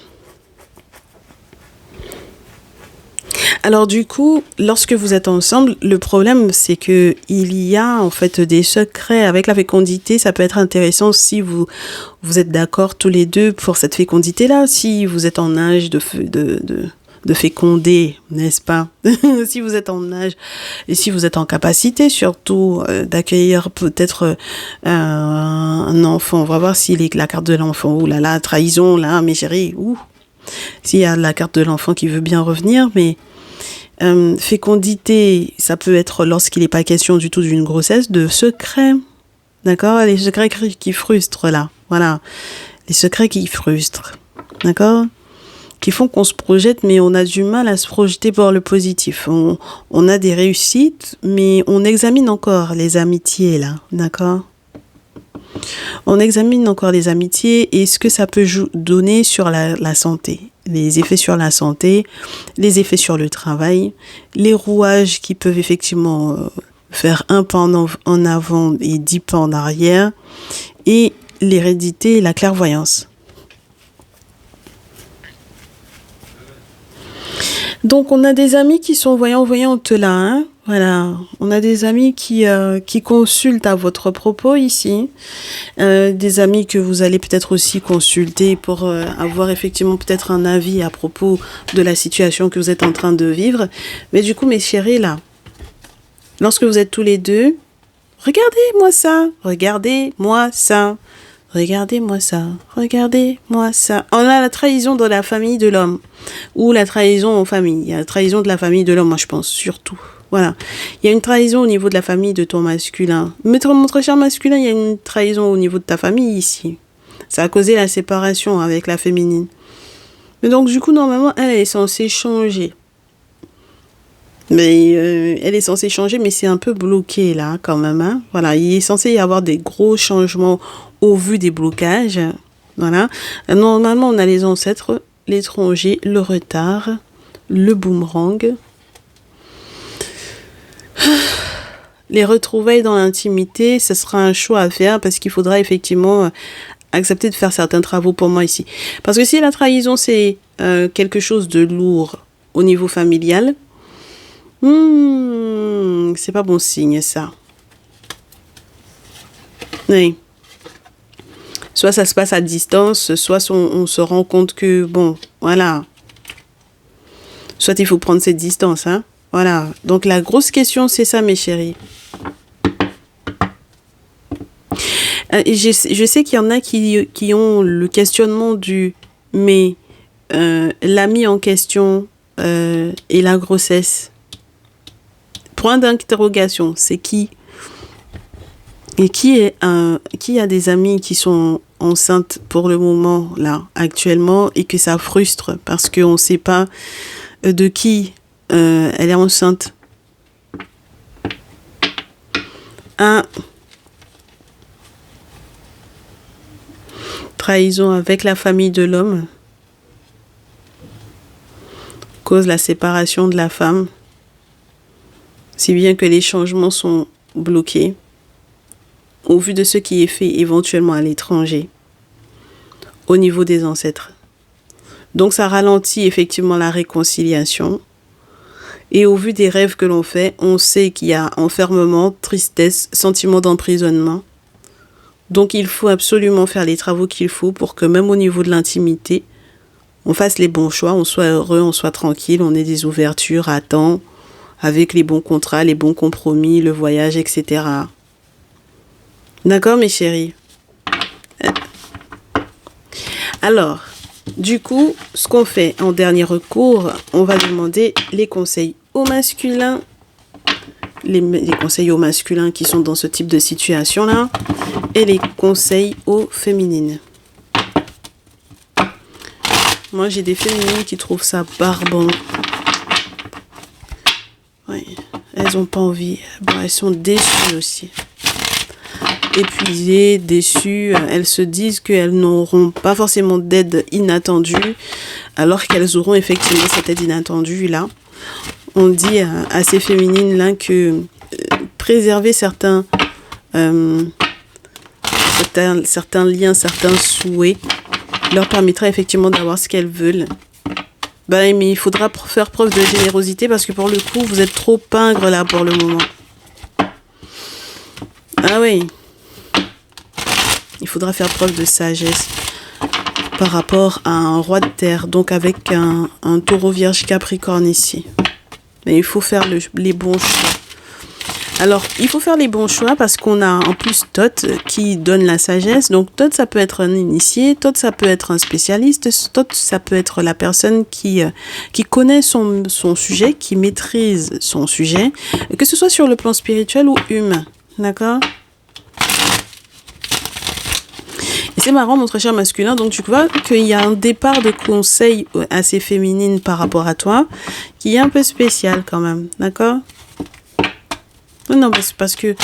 Alors du coup, lorsque vous êtes ensemble, le problème c'est que il y a en fait des secrets avec la fécondité. Ça peut être intéressant si vous êtes d'accord tous les deux pour cette fécondité-là. Si vous êtes en âge de féconder, n'est-ce pas? Si vous êtes en âge et si vous êtes en capacité surtout d'accueillir peut-être un enfant. On va voir s'il est la carte de l'enfant. Ouh là là, trahison là, mes chéris. Ouh. S'il y a la carte de l'enfant qui veut bien revenir, mais fécondité, ça peut être lorsqu'il n'est pas question du tout d'une grossesse, de secrets. D'accord? Les secrets qui frustrent là. Voilà. Les secrets qui frustrent. D'accord? Qui font qu'on se projette, mais on a du mal à se projeter vers le positif. On a des réussites, mais on examine encore les amitiés là. D'accord? On examine encore les amitiés et ce que ça peut donner sur la santé. Les effets sur la santé, les effets sur le travail, les rouages qui peuvent effectivement faire un pas en avant et 10 pas en arrière, et l'hérédité et la clairvoyance. Donc, on a des amis qui sont voyantes là, hein. Voilà, on a des amis qui consultent à votre propos ici, des amis que vous allez peut-être aussi consulter pour avoir effectivement peut-être un avis à propos de la situation que vous êtes en train de vivre. Mais du coup, mes chéris, là, lorsque vous êtes tous les deux, regardez-moi ça, regardez-moi ça. Regardez-moi ça, regardez-moi ça. On a la trahison de la famille de l'homme, ou la trahison en famille. Il y a la trahison de la famille de l'homme, moi je pense, surtout. Voilà. Il y a une trahison au niveau de la famille de ton masculin. Mais mon très cher masculin, il y a une trahison au niveau de ta famille ici. Ça a causé la séparation avec la féminine. Mais donc, du coup, normalement, elle est censée changer. Mais elle est censée changer, mais c'est un peu bloqué là, quand même. Hein. Voilà, il est censé y avoir des gros changements au vu des blocages. Voilà. Normalement, on a les ancêtres, l'étranger, le retard, le boomerang. Les retrouvailles dans l'intimité, ce sera un choix à faire parce qu'il faudra effectivement accepter de faire certains travaux pour moi ici. Parce que si la trahison, c'est quelque chose de lourd au niveau familial, c'est pas bon signe, ça. Oui. Soit ça se passe à distance, soit on se rend compte que, bon, voilà. Soit il faut prendre cette distance, hein. Voilà. Donc, la grosse question, c'est ça, mes chéris. Je sais qu'il y en a qui ont le questionnement du « mais l'ami en question et la grossesse ». Point d'interrogation, c'est qui? Et qui a des amis qui sont enceintes pour le moment, là, actuellement, et que ça frustre parce qu'on ne sait pas de qui elle est enceinte. Trahison avec la famille de l'homme cause la séparation de la femme, si bien que les changements sont bloqués au vu de ce qui est fait éventuellement à l'étranger au niveau des ancêtres. Donc ça ralentit effectivement la réconciliation. Et au vu des rêves que l'on fait, on sait qu'il y a enfermement, tristesse, sentiment d'emprisonnement. Donc il faut absolument faire les travaux qu'il faut pour que même au niveau de l'intimité, on fasse les bons choix, on soit heureux, on soit tranquille, on ait des ouvertures à temps, avec les bons contrats, les bons compromis, le voyage, etc. D'accord, mes chéris? Alors, du coup, ce qu'on fait en dernier recours, on va demander les conseils au masculin, les conseils aux masculins qui sont dans ce type de situation-là, et les conseils aux féminines. Moi, j'ai des féminines qui trouvent ça barbant. Oui, elles n'ont pas envie. Bon, elles sont déçues aussi. Épuisées, déçues. Elles se disent qu'elles n'auront pas forcément d'aide inattendue, alors qu'elles auront effectivement cette aide inattendue là. On dit à ces féminines là que préserver certains liens, certains souhaits leur permettra effectivement d'avoir ce qu'elles veulent. Mais il faudra faire preuve de générosité parce que pour le coup, vous êtes trop pingre là pour le moment. Ah oui. Il faudra faire preuve de sagesse par rapport à un roi de terre, donc avec un taureau vierge capricorne ici. Mais il faut faire les bons choix. Alors, il faut faire les bons choix parce qu'on a en plus Thoth qui donne la sagesse. Donc, Thoth, ça peut être un initié, Thoth, ça peut être un spécialiste, Thoth, ça peut être la personne qui connaît son sujet, qui maîtrise son sujet, que ce soit sur le plan spirituel ou humain. D'accord ? Et c'est marrant, mon très cher masculin, donc tu vois qu'il y a un départ de conseils assez féminines par rapport à toi, qui est un peu spécial quand même, d'accord ? Non, mais c'est parce que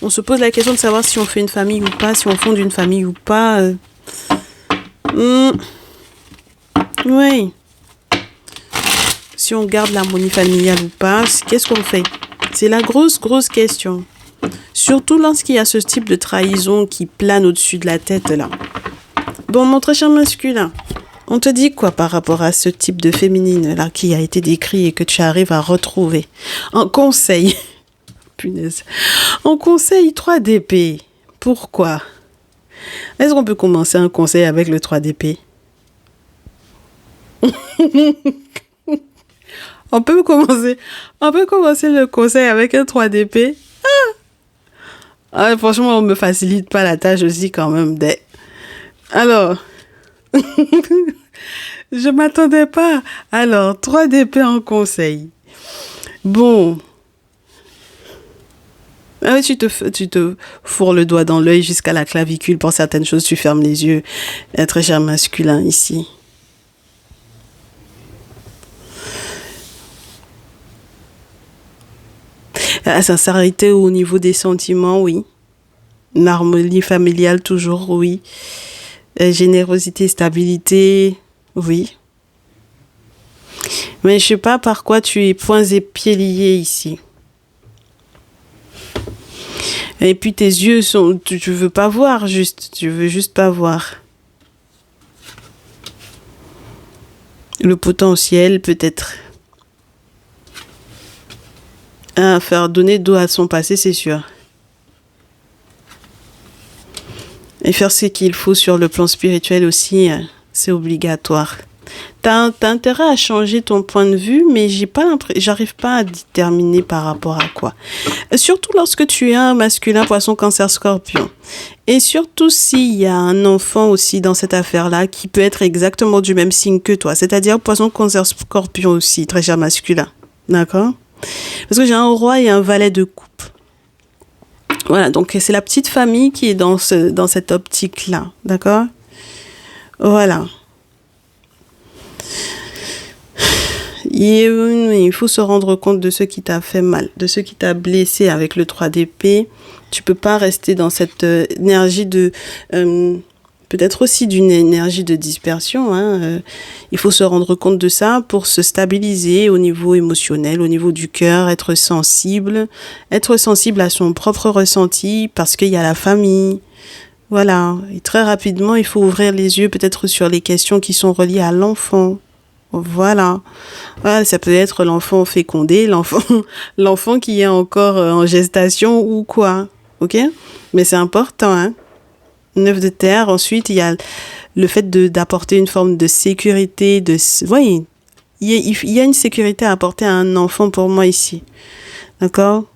on se pose la question de savoir si on fait une famille ou pas, si on fonde une famille ou pas. Oui. Si on garde l'harmonie familiale ou pas, qu'est-ce qu'on fait? C'est la grosse question. Surtout lorsqu'il y a ce type de trahison qui plane au-dessus de la tête, là. Bon, mon très cher masculin, on te dit quoi par rapport à ce type de féminine, là, qui a été décrit et que tu arrives à retrouver? En conseil. Punaise. En conseil 3 d'épée. Pourquoi? Est-ce qu'on peut commencer un conseil avec le 3 d'épée? On peut commencer le conseil avec un 3 d'épée. Franchement, on me facilite pas la tâche aussi quand même. Alors, je m'attendais pas. Alors, 3 d'épée en conseil. Bon, Ah ouais, tu te fourres le doigt dans l'œil jusqu'à la clavicule. Pour certaines choses, tu fermes les yeux. Très cher masculin ici. La sincérité au niveau des sentiments, oui. L'harmonie familiale, toujours, oui. Générosité, stabilité, oui. Mais je sais pas par quoi tu es poings et pieds liés ici. Et puis tes yeux sont... Tu veux pas voir, juste. Tu veux juste pas voir. Le potentiel, peut-être. Faire donner dos à son passé, c'est sûr. Et faire ce qu'il faut sur le plan spirituel aussi, c'est obligatoire. T'as intérêt à changer ton point de vue, mais j'arrive pas à déterminer par rapport à quoi. Surtout lorsque tu es un masculin, poisson, cancer, scorpion. Et surtout s'il y a un enfant aussi dans cette affaire-là qui peut être exactement du même signe que toi. C'est-à-dire poisson, cancer, scorpion aussi, très cher masculin. D'accord ? Parce que j'ai un roi et un valet de coupe. Voilà, donc c'est la petite famille qui est dans cette optique-là. D'accord ? Voilà. Et il faut se rendre compte de ce qui t'a fait mal, de ce qui t'a blessé avec le 3 d'épée. Tu peux pas rester dans cette énergie de... peut-être aussi d'une énergie de dispersion. Il faut se rendre compte de ça pour se stabiliser au niveau émotionnel, au niveau du cœur, être sensible à son propre ressenti parce qu'il y a la famille. Voilà. Et très rapidement, il faut ouvrir les yeux peut-être sur les questions qui sont reliées à l'enfant. Voilà. Voilà, ça peut être l'enfant fécondé, l'enfant qui est encore en gestation ou quoi. Ok? Mais c'est important, hein. 9 de terre. Ensuite, il y a le fait d'apporter une forme de sécurité. Oui, il y a une sécurité à apporter à un enfant pour moi ici. D'accord?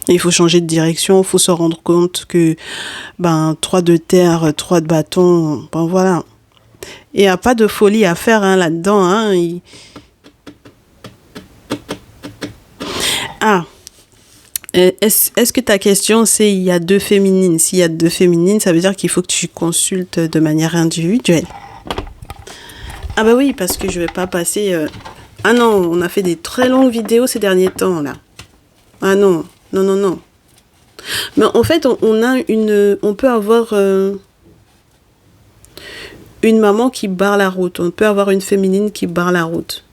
Il faut changer de direction. Il faut se rendre compte que 3 de terre, 3 de bâton, voilà. Il n'y a pas de folie à faire là-dedans. Est-ce que ta question, c'est il y a 2 féminines? S'il y a 2 féminines, ça veut dire qu'il faut que tu consultes de manière individuelle. Ah bah oui, parce que je vais pas passer... Ah non, on a fait des très longues vidéos ces derniers temps, là. Ah non, non. Mais en fait, on peut avoir... une maman qui barre la route. On peut avoir une féminine qui barre la route.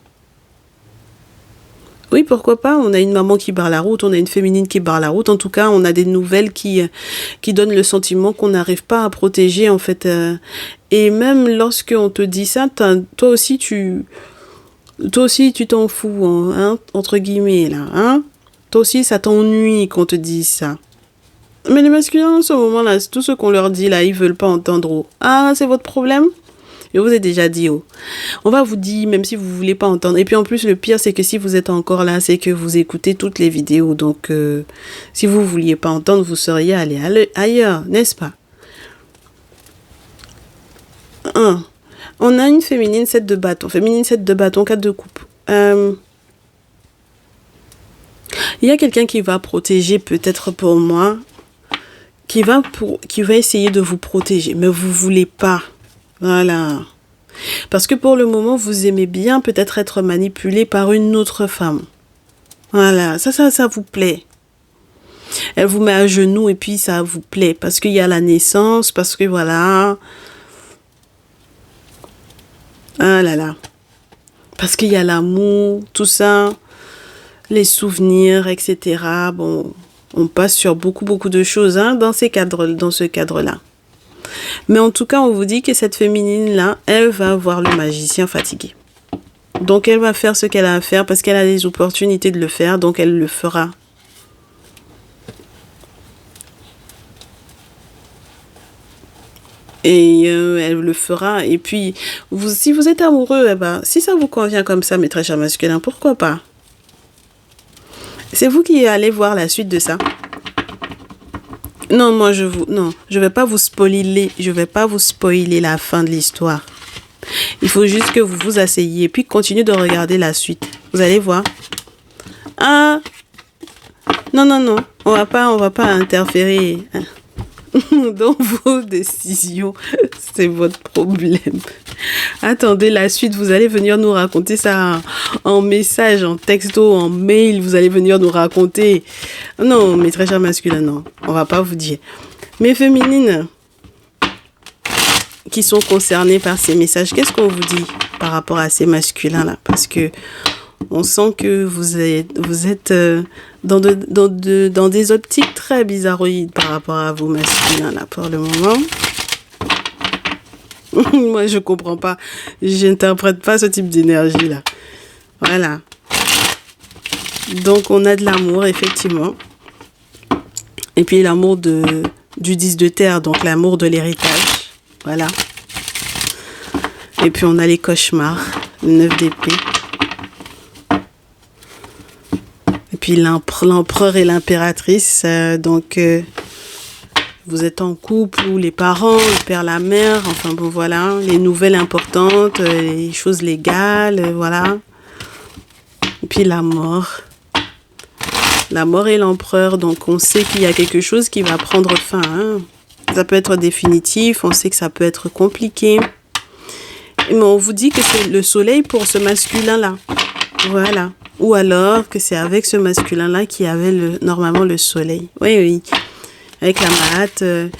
Oui, pourquoi pas? On a une maman qui barre la route, on a une féminine qui barre la route. En tout cas, on a des nouvelles qui donnent le sentiment qu'on n'arrive pas à protéger, en fait. Et même lorsqu'on te dit ça, toi aussi, tu t'en fous, entre guillemets, là. Toi aussi, ça t'ennuie qu'on te dise ça. Mais les masculins, en ce moment-là, c'est tout ce qu'on leur dit, là, ils veulent pas entendre. Ah, c'est votre problème? Je vous ai déjà dit, on va vous dire, même si vous voulez pas entendre. Et puis en plus, le pire, c'est que si vous êtes encore là, c'est que vous écoutez toutes les vidéos. Donc, si vous vouliez pas entendre, vous seriez allé ailleurs, n'est-ce pas? On a une féminine 7 de bâton. Féminine 7 de bâton, 4 de coupe. Il y a quelqu'un qui va protéger, peut-être pour moi, qui va essayer de vous protéger, mais vous voulez pas. Voilà. Parce que pour le moment, vous aimez bien peut-être être manipulé par une autre femme. Voilà, ça vous plaît. Elle vous met à genoux et puis ça vous plaît. Parce qu'il y a la naissance, parce que voilà. Ah là là. Parce qu'il y a l'amour, tout ça. Les souvenirs, etc. Bon, on passe sur beaucoup de choses dans ce cadre-là. Mais en tout cas, on vous dit que cette féminine-là, elle va voir le magicien fatigué. Donc, elle va faire ce qu'elle a à faire parce qu'elle a les opportunités de le faire. Donc, elle le fera. Et elle le fera. Et puis, si vous êtes amoureux, si ça vous convient comme ça, mes très chers masculins, pourquoi pas? C'est vous qui allez voir la suite de ça. Non, je vais pas vous spoiler la fin de l'histoire. Il faut juste que vous vous asseyez et puis continuez de regarder la suite. Vous allez voir. Non, Non, non, non. On va pas interférer dans vos décisions. C'est votre problème. Attendez la suite. Vous allez venir nous raconter ça en message, en texto, en mail. Vous allez venir nous raconter. Non, mes très chers masculins, non. On va pas vous dire. Mes féminines qui sont concernés par ces messages, qu'est-ce qu'on vous dit par rapport à ces masculins-là? Parce que on sent que vous êtes dans des optiques très bizarroïdes par rapport à vous masculins-là pour le moment. Moi, je comprends pas. J'interprète pas ce type d'énergie-là. Voilà. Donc, on a de l'amour, effectivement. Et puis, l'amour du 10 de terre, donc l'amour de l'héritage. Voilà. Et puis, on a les cauchemars, le 9 d'épée. Et puis, l'empereur et l'impératrice. Donc, vous êtes en couple ou les parents, le père, la mère. Enfin, bon, voilà. Les nouvelles importantes, les choses légales, voilà. Et puis, la mort. La mort et l'empereur. Donc, on sait qu'il y a quelque chose qui va prendre fin, hein. Ça peut être définitif, on sait que ça peut être compliqué. Mais on vous dit que c'est le soleil pour ce masculin-là. Voilà. Ou alors que c'est avec ce masculin-là qui avait normalement le soleil. Oui, oui. Avec la Mahat,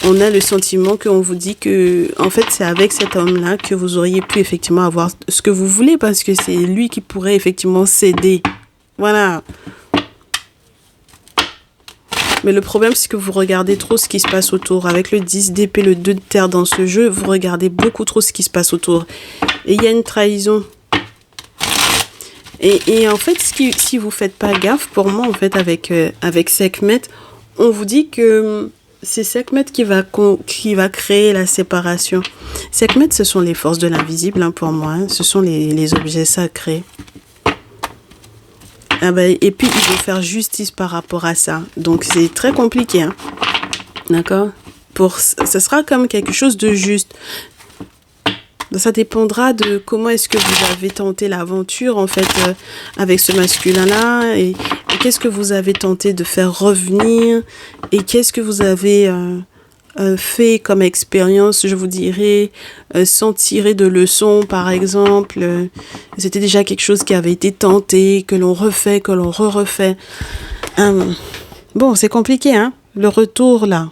on a le sentiment qu'on vous dit que, en fait, c'est avec cet homme-là que vous auriez pu effectivement avoir ce que vous voulez parce que c'est lui qui pourrait effectivement céder. Voilà. Mais le problème, c'est que vous regardez trop ce qui se passe autour. Avec le 10 d'épée, le 2 de terre dans ce jeu, vous regardez beaucoup trop ce qui se passe autour. Et il y a une trahison. Et en fait, si vous ne faites pas gaffe, pour moi, en fait, avec Sekhmet, on vous dit que c'est Sekhmet qui va créer la séparation. Sekhmet, ce sont les forces de l'invisible, hein, pour moi. Hein. Ce sont les objets sacrés. Ah ben, et puis, il veut faire justice par rapport à ça. Donc, c'est très compliqué. Hein. D'accord? Ce sera comme quelque chose de juste. Ça dépendra de comment est-ce que vous avez tenté l'aventure, en fait, avec ce masculin-là. Et qu'est-ce que vous avez tenté de faire revenir. Et qu'est-ce que vous avez fait comme expérience, je vous dirais, sans tirer de leçons, par exemple. C'était déjà quelque chose qui avait été tenté, que l'on refait, que l'on refait. Bon, c'est compliqué, hein, le retour, là.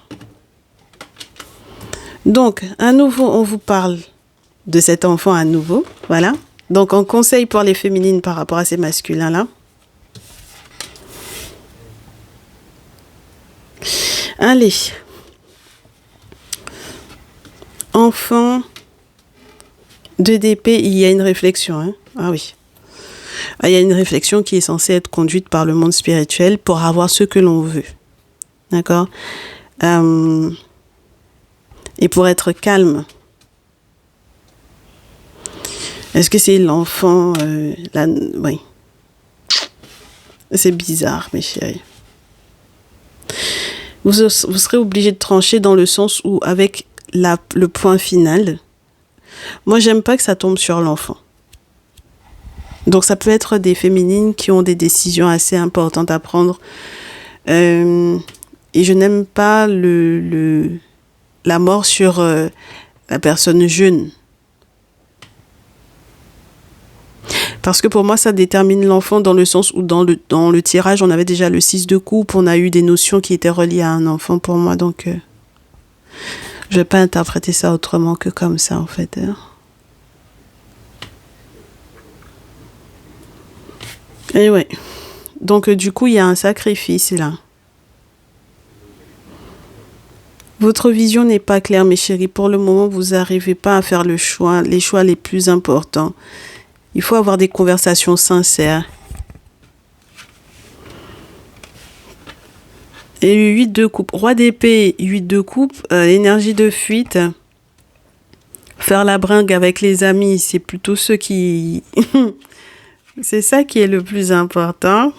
Donc, à nouveau, on vous parle de cet enfant à nouveau, voilà. Donc, un conseil pour les féminines par rapport à ces masculins-là. Allez. Enfant, 2 d'épée, il y a une réflexion. Hein? Ah oui. Il y a une réflexion qui est censée être conduite par le monde spirituel pour avoir ce que l'on veut. D'accord? Et pour être calme. Est-ce que c'est l'enfant oui. C'est bizarre, mes chéris. Vous serez obligé de trancher dans le sens où, avec le point final, moi, j'aime pas que ça tombe sur l'enfant. Donc, ça peut être des féminines qui ont des décisions assez importantes à prendre. Et je n'aime pas la mort sur la personne jeune. Parce que pour moi, ça détermine l'enfant dans le sens où dans le tirage, on avait déjà le 6 de coupe, on a eu des notions qui étaient reliées à un enfant pour moi. Donc, je vais pas interpréter ça autrement que comme ça, en fait. Hein. Et ouais. Donc, du coup, il y a un sacrifice, là. Votre vision n'est pas claire, mes chéris. Pour le moment, vous n'arrivez pas à faire les choix les plus importants. Il faut avoir des conversations sincères. Et 8 de coupe. Roi d'épée, 8 de coupe. Énergie de fuite. Faire la bringue avec les amis, c'est plutôt ceux qui... c'est ça qui est le plus important.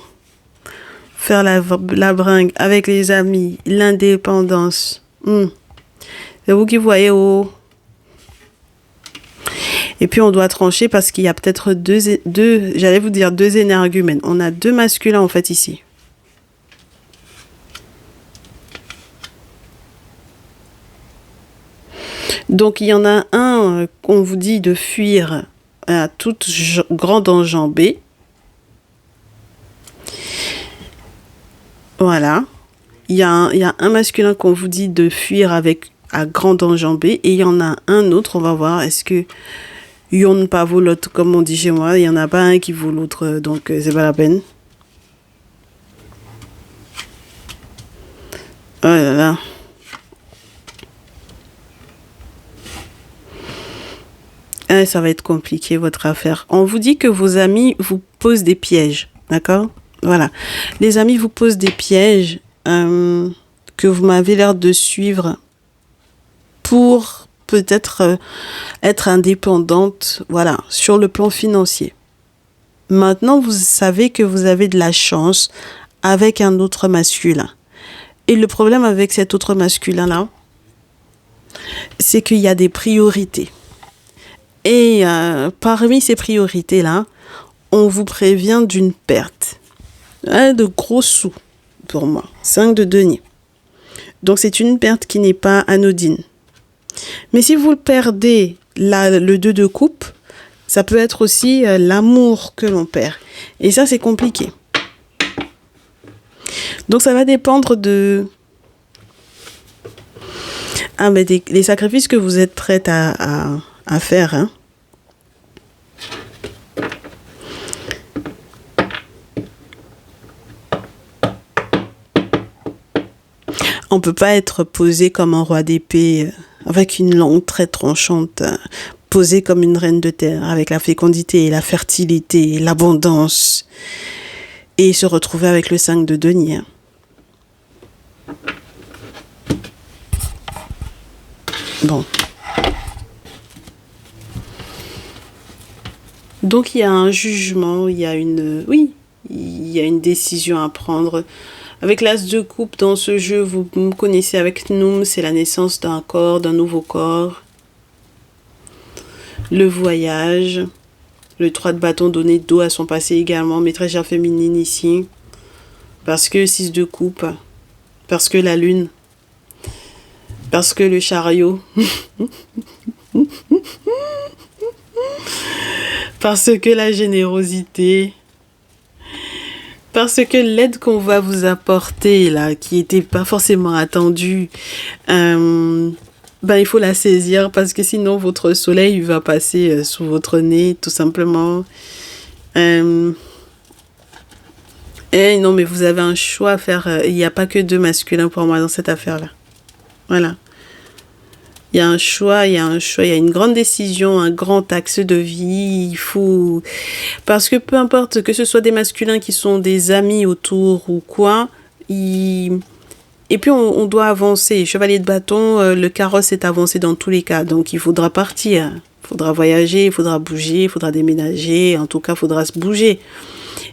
Faire la bringue avec les amis. L'indépendance. C'est vous qui voyez haut. Et puis, on doit trancher parce qu'il y a peut-être deux, j'allais vous dire deux énergumènes. On a 2 masculins, en fait, ici. Donc, il y en a un qu'on vous dit de fuir à toute grande enjambée. Voilà. Il y a un masculin qu'on vous dit de fuir avec à grande enjambée. Et il y en a un autre, on va voir, est-ce que y'en pas vaut l'autre, comme on dit chez moi. Il n'y en a pas un qui vaut l'autre, donc c'est pas la peine. Oh là là. Ah, ça va être compliqué, votre affaire. On vous dit que vos amis vous posent des pièges, d'accord? Voilà. Les amis vous posent des pièges que vous m'avez l'air de suivre pour peut-être être indépendante, voilà, sur le plan financier. Maintenant, vous savez que vous avez de la chance avec un autre masculin. Et le problème avec cet autre masculin-là, c'est qu'il y a des priorités. Et parmi ces priorités-là, on vous prévient d'une perte. De gros sous, pour moi. 5 de denier. Donc, c'est une perte qui n'est pas anodine. Mais si vous perdez le 2 de coupe, ça peut être aussi l'amour que l'on perd. Et ça, c'est compliqué. Donc, ça va dépendre de... mais les sacrifices que vous êtes prête à faire, hein. On peut pas être posé comme un roi d'épée, avec une langue très tranchante, posé comme une reine de terre, avec la fécondité, la fertilité, l'abondance, et se retrouver avec le 5 de denier. Bon. Donc il y a un jugement, il y a une décision à prendre. Avec l'as de coupe dans ce jeu, vous me connaissez avec Noum, c'est la naissance d'un corps, d'un nouveau corps. Le voyage. Le 3 de bâton donné dos à son passé également, maîtresse féminine ici. Parce que 6 de coupe. Parce que la lune. Parce que le chariot. Parce que la générosité. Parce que l'aide qu'on va vous apporter, là, qui n'était pas forcément attendue, il faut la saisir parce que sinon votre soleil va passer sous votre nez, tout simplement. Et non, mais vous avez un choix à faire. Il n'y a pas que 2 masculins pour moi dans cette affaire-là. Voilà. Il y a un choix, il y a une grande décision, un grand axe de vie. Il faut... Parce que peu importe que ce soit des masculins qui sont des amis autour ou quoi, et puis on doit avancer. Chevalier de bâton, le carrosse est avancé dans tous les cas. Donc il faudra partir, il faudra voyager, il faudra bouger, il faudra déménager. En tout cas, il faudra se bouger.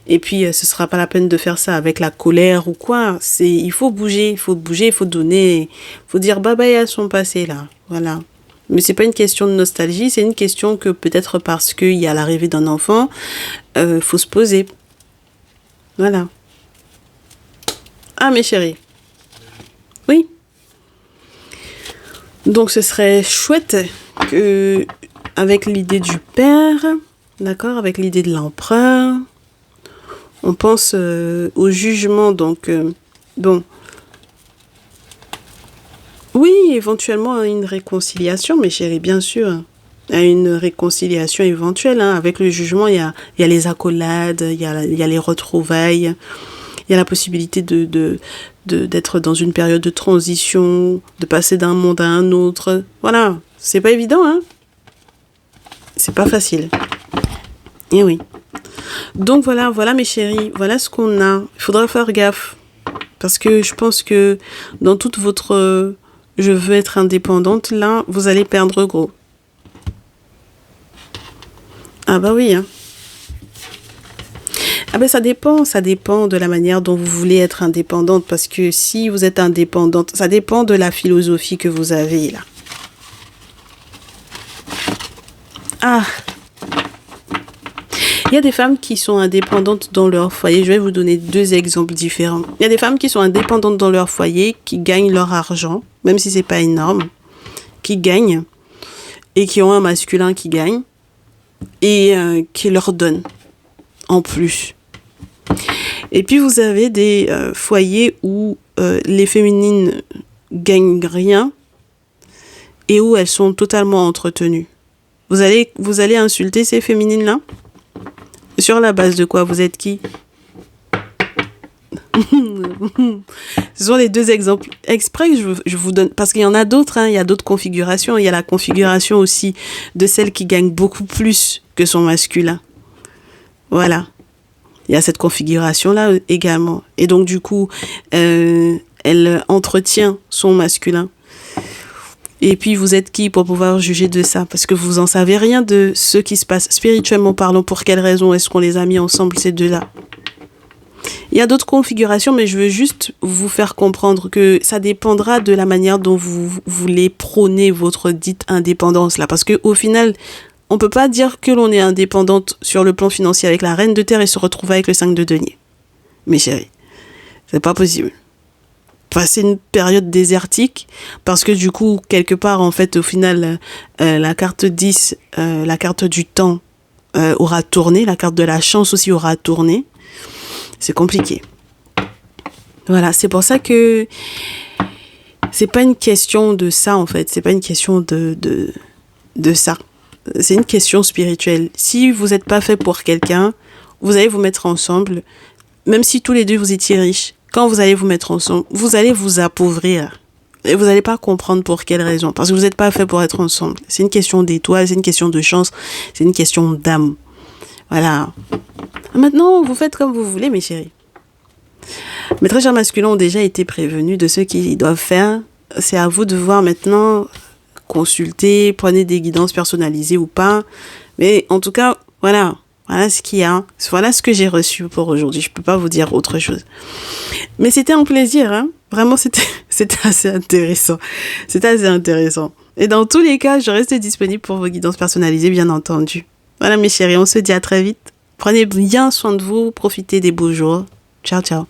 Et puis, ce sera pas la peine de faire ça avec la colère ou quoi. Il faut bouger, il faut donner. Il faut dire bye bye à son passé, là. Voilà. Mais c'est pas une question de nostalgie, c'est une question que peut-être parce qu'il y a l'arrivée d'un enfant, faut se poser. Voilà. Ah, mes chéris. Oui. Donc, ce serait chouette que, avec l'idée du père, d'accord, avec l'idée de l'empereur, on pense au jugement, donc, bon. Oui, éventuellement à une réconciliation, mes chéris, bien sûr. À une réconciliation éventuelle, hein. Avec le jugement, il y a les accolades, il y a les retrouvailles, il y a la possibilité d'être dans une période de transition, de passer d'un monde à un autre. Voilà, c'est pas évident, hein. C'est pas facile. Et oui. Donc voilà mes chéris, voilà ce qu'on a. Il faudra faire gaffe. Parce que je pense que dans toute votre je veux être indépendante, là, vous allez perdre gros. Ah bah oui, hein. Ah ben ça dépend de la manière dont vous voulez être indépendante. Parce que si vous êtes indépendante, ça dépend de la philosophie que vous avez là. Ah, il y a des femmes qui sont indépendantes dans leur foyer. Je vais vous donner 2 exemples différents. Il y a des femmes qui sont indépendantes dans leur foyer, qui gagnent leur argent, même si c'est pas énorme, qui gagnent. et qui ont un masculin qui gagne et qui leur donne en plus. Et puis vous avez des foyers où les féminines gagnent rien et où elles sont totalement entretenues. Vous allez insulter ces féminines-là? Sur la base de quoi? Vous êtes qui? Ce sont les deux exemples exprès que je vous donne, parce qu'il y en a d'autres, il y a d'autres configurations. Il y a la configuration aussi de celle qui gagne beaucoup plus que son masculin. Voilà. Il y a cette configuration-là également. Et donc, du coup, elle entretient son masculin. Et puis, vous êtes qui pour pouvoir juger de ça? Parce que vous en savez rien de ce qui se passe spirituellement parlant. Pour quelle raison est-ce qu'on les a mis ensemble, ces deux-là? Il y a d'autres configurations, mais je veux juste vous faire comprendre que ça dépendra de la manière dont vous voulez prôner votre dite indépendance là. Parce qu'au final, on ne peut pas dire que l'on est indépendante sur le plan financier avec la reine de terre et se retrouver avec le 5 de denier. Mes chéris, c'est pas possible. Passer une période désertique, parce que du coup, quelque part, en fait, au final, la carte 10, la carte du temps aura tourné, la carte de la chance aussi aura tourné. C'est compliqué. Voilà, c'est pour ça que c'est pas une question de ça, en fait. C'est pas une question de ça. C'est une question spirituelle. Si vous n'êtes pas fait pour quelqu'un, vous allez vous mettre ensemble, même si tous les deux vous étiez riches. Quand vous allez vous mettre ensemble, vous allez vous appauvrir. Et vous n'allez pas comprendre pour quelle raison. Parce que vous n'êtes pas fait pour être ensemble. C'est une question d'étoiles, c'est une question de chance, c'est une question d'âme. Voilà. Maintenant, vous faites comme vous voulez, mes chéris. Mes très chers masculins ont déjà été prévenus de ce qu'ils doivent faire. C'est à vous de voir maintenant, consulter, prenez des guidances personnalisées ou pas. Mais en tout cas, voilà ce qu'il y a. Voilà ce que j'ai reçu pour aujourd'hui. Je ne peux pas vous dire autre chose. Mais c'était un plaisir, hein. Vraiment, c'était assez intéressant. C'était assez intéressant. Et dans tous les cas, je reste disponible pour vos guidances personnalisées, bien entendu. Voilà, mes chéris, on se dit à très vite. Prenez bien soin de vous, profitez des beaux jours. Ciao, ciao.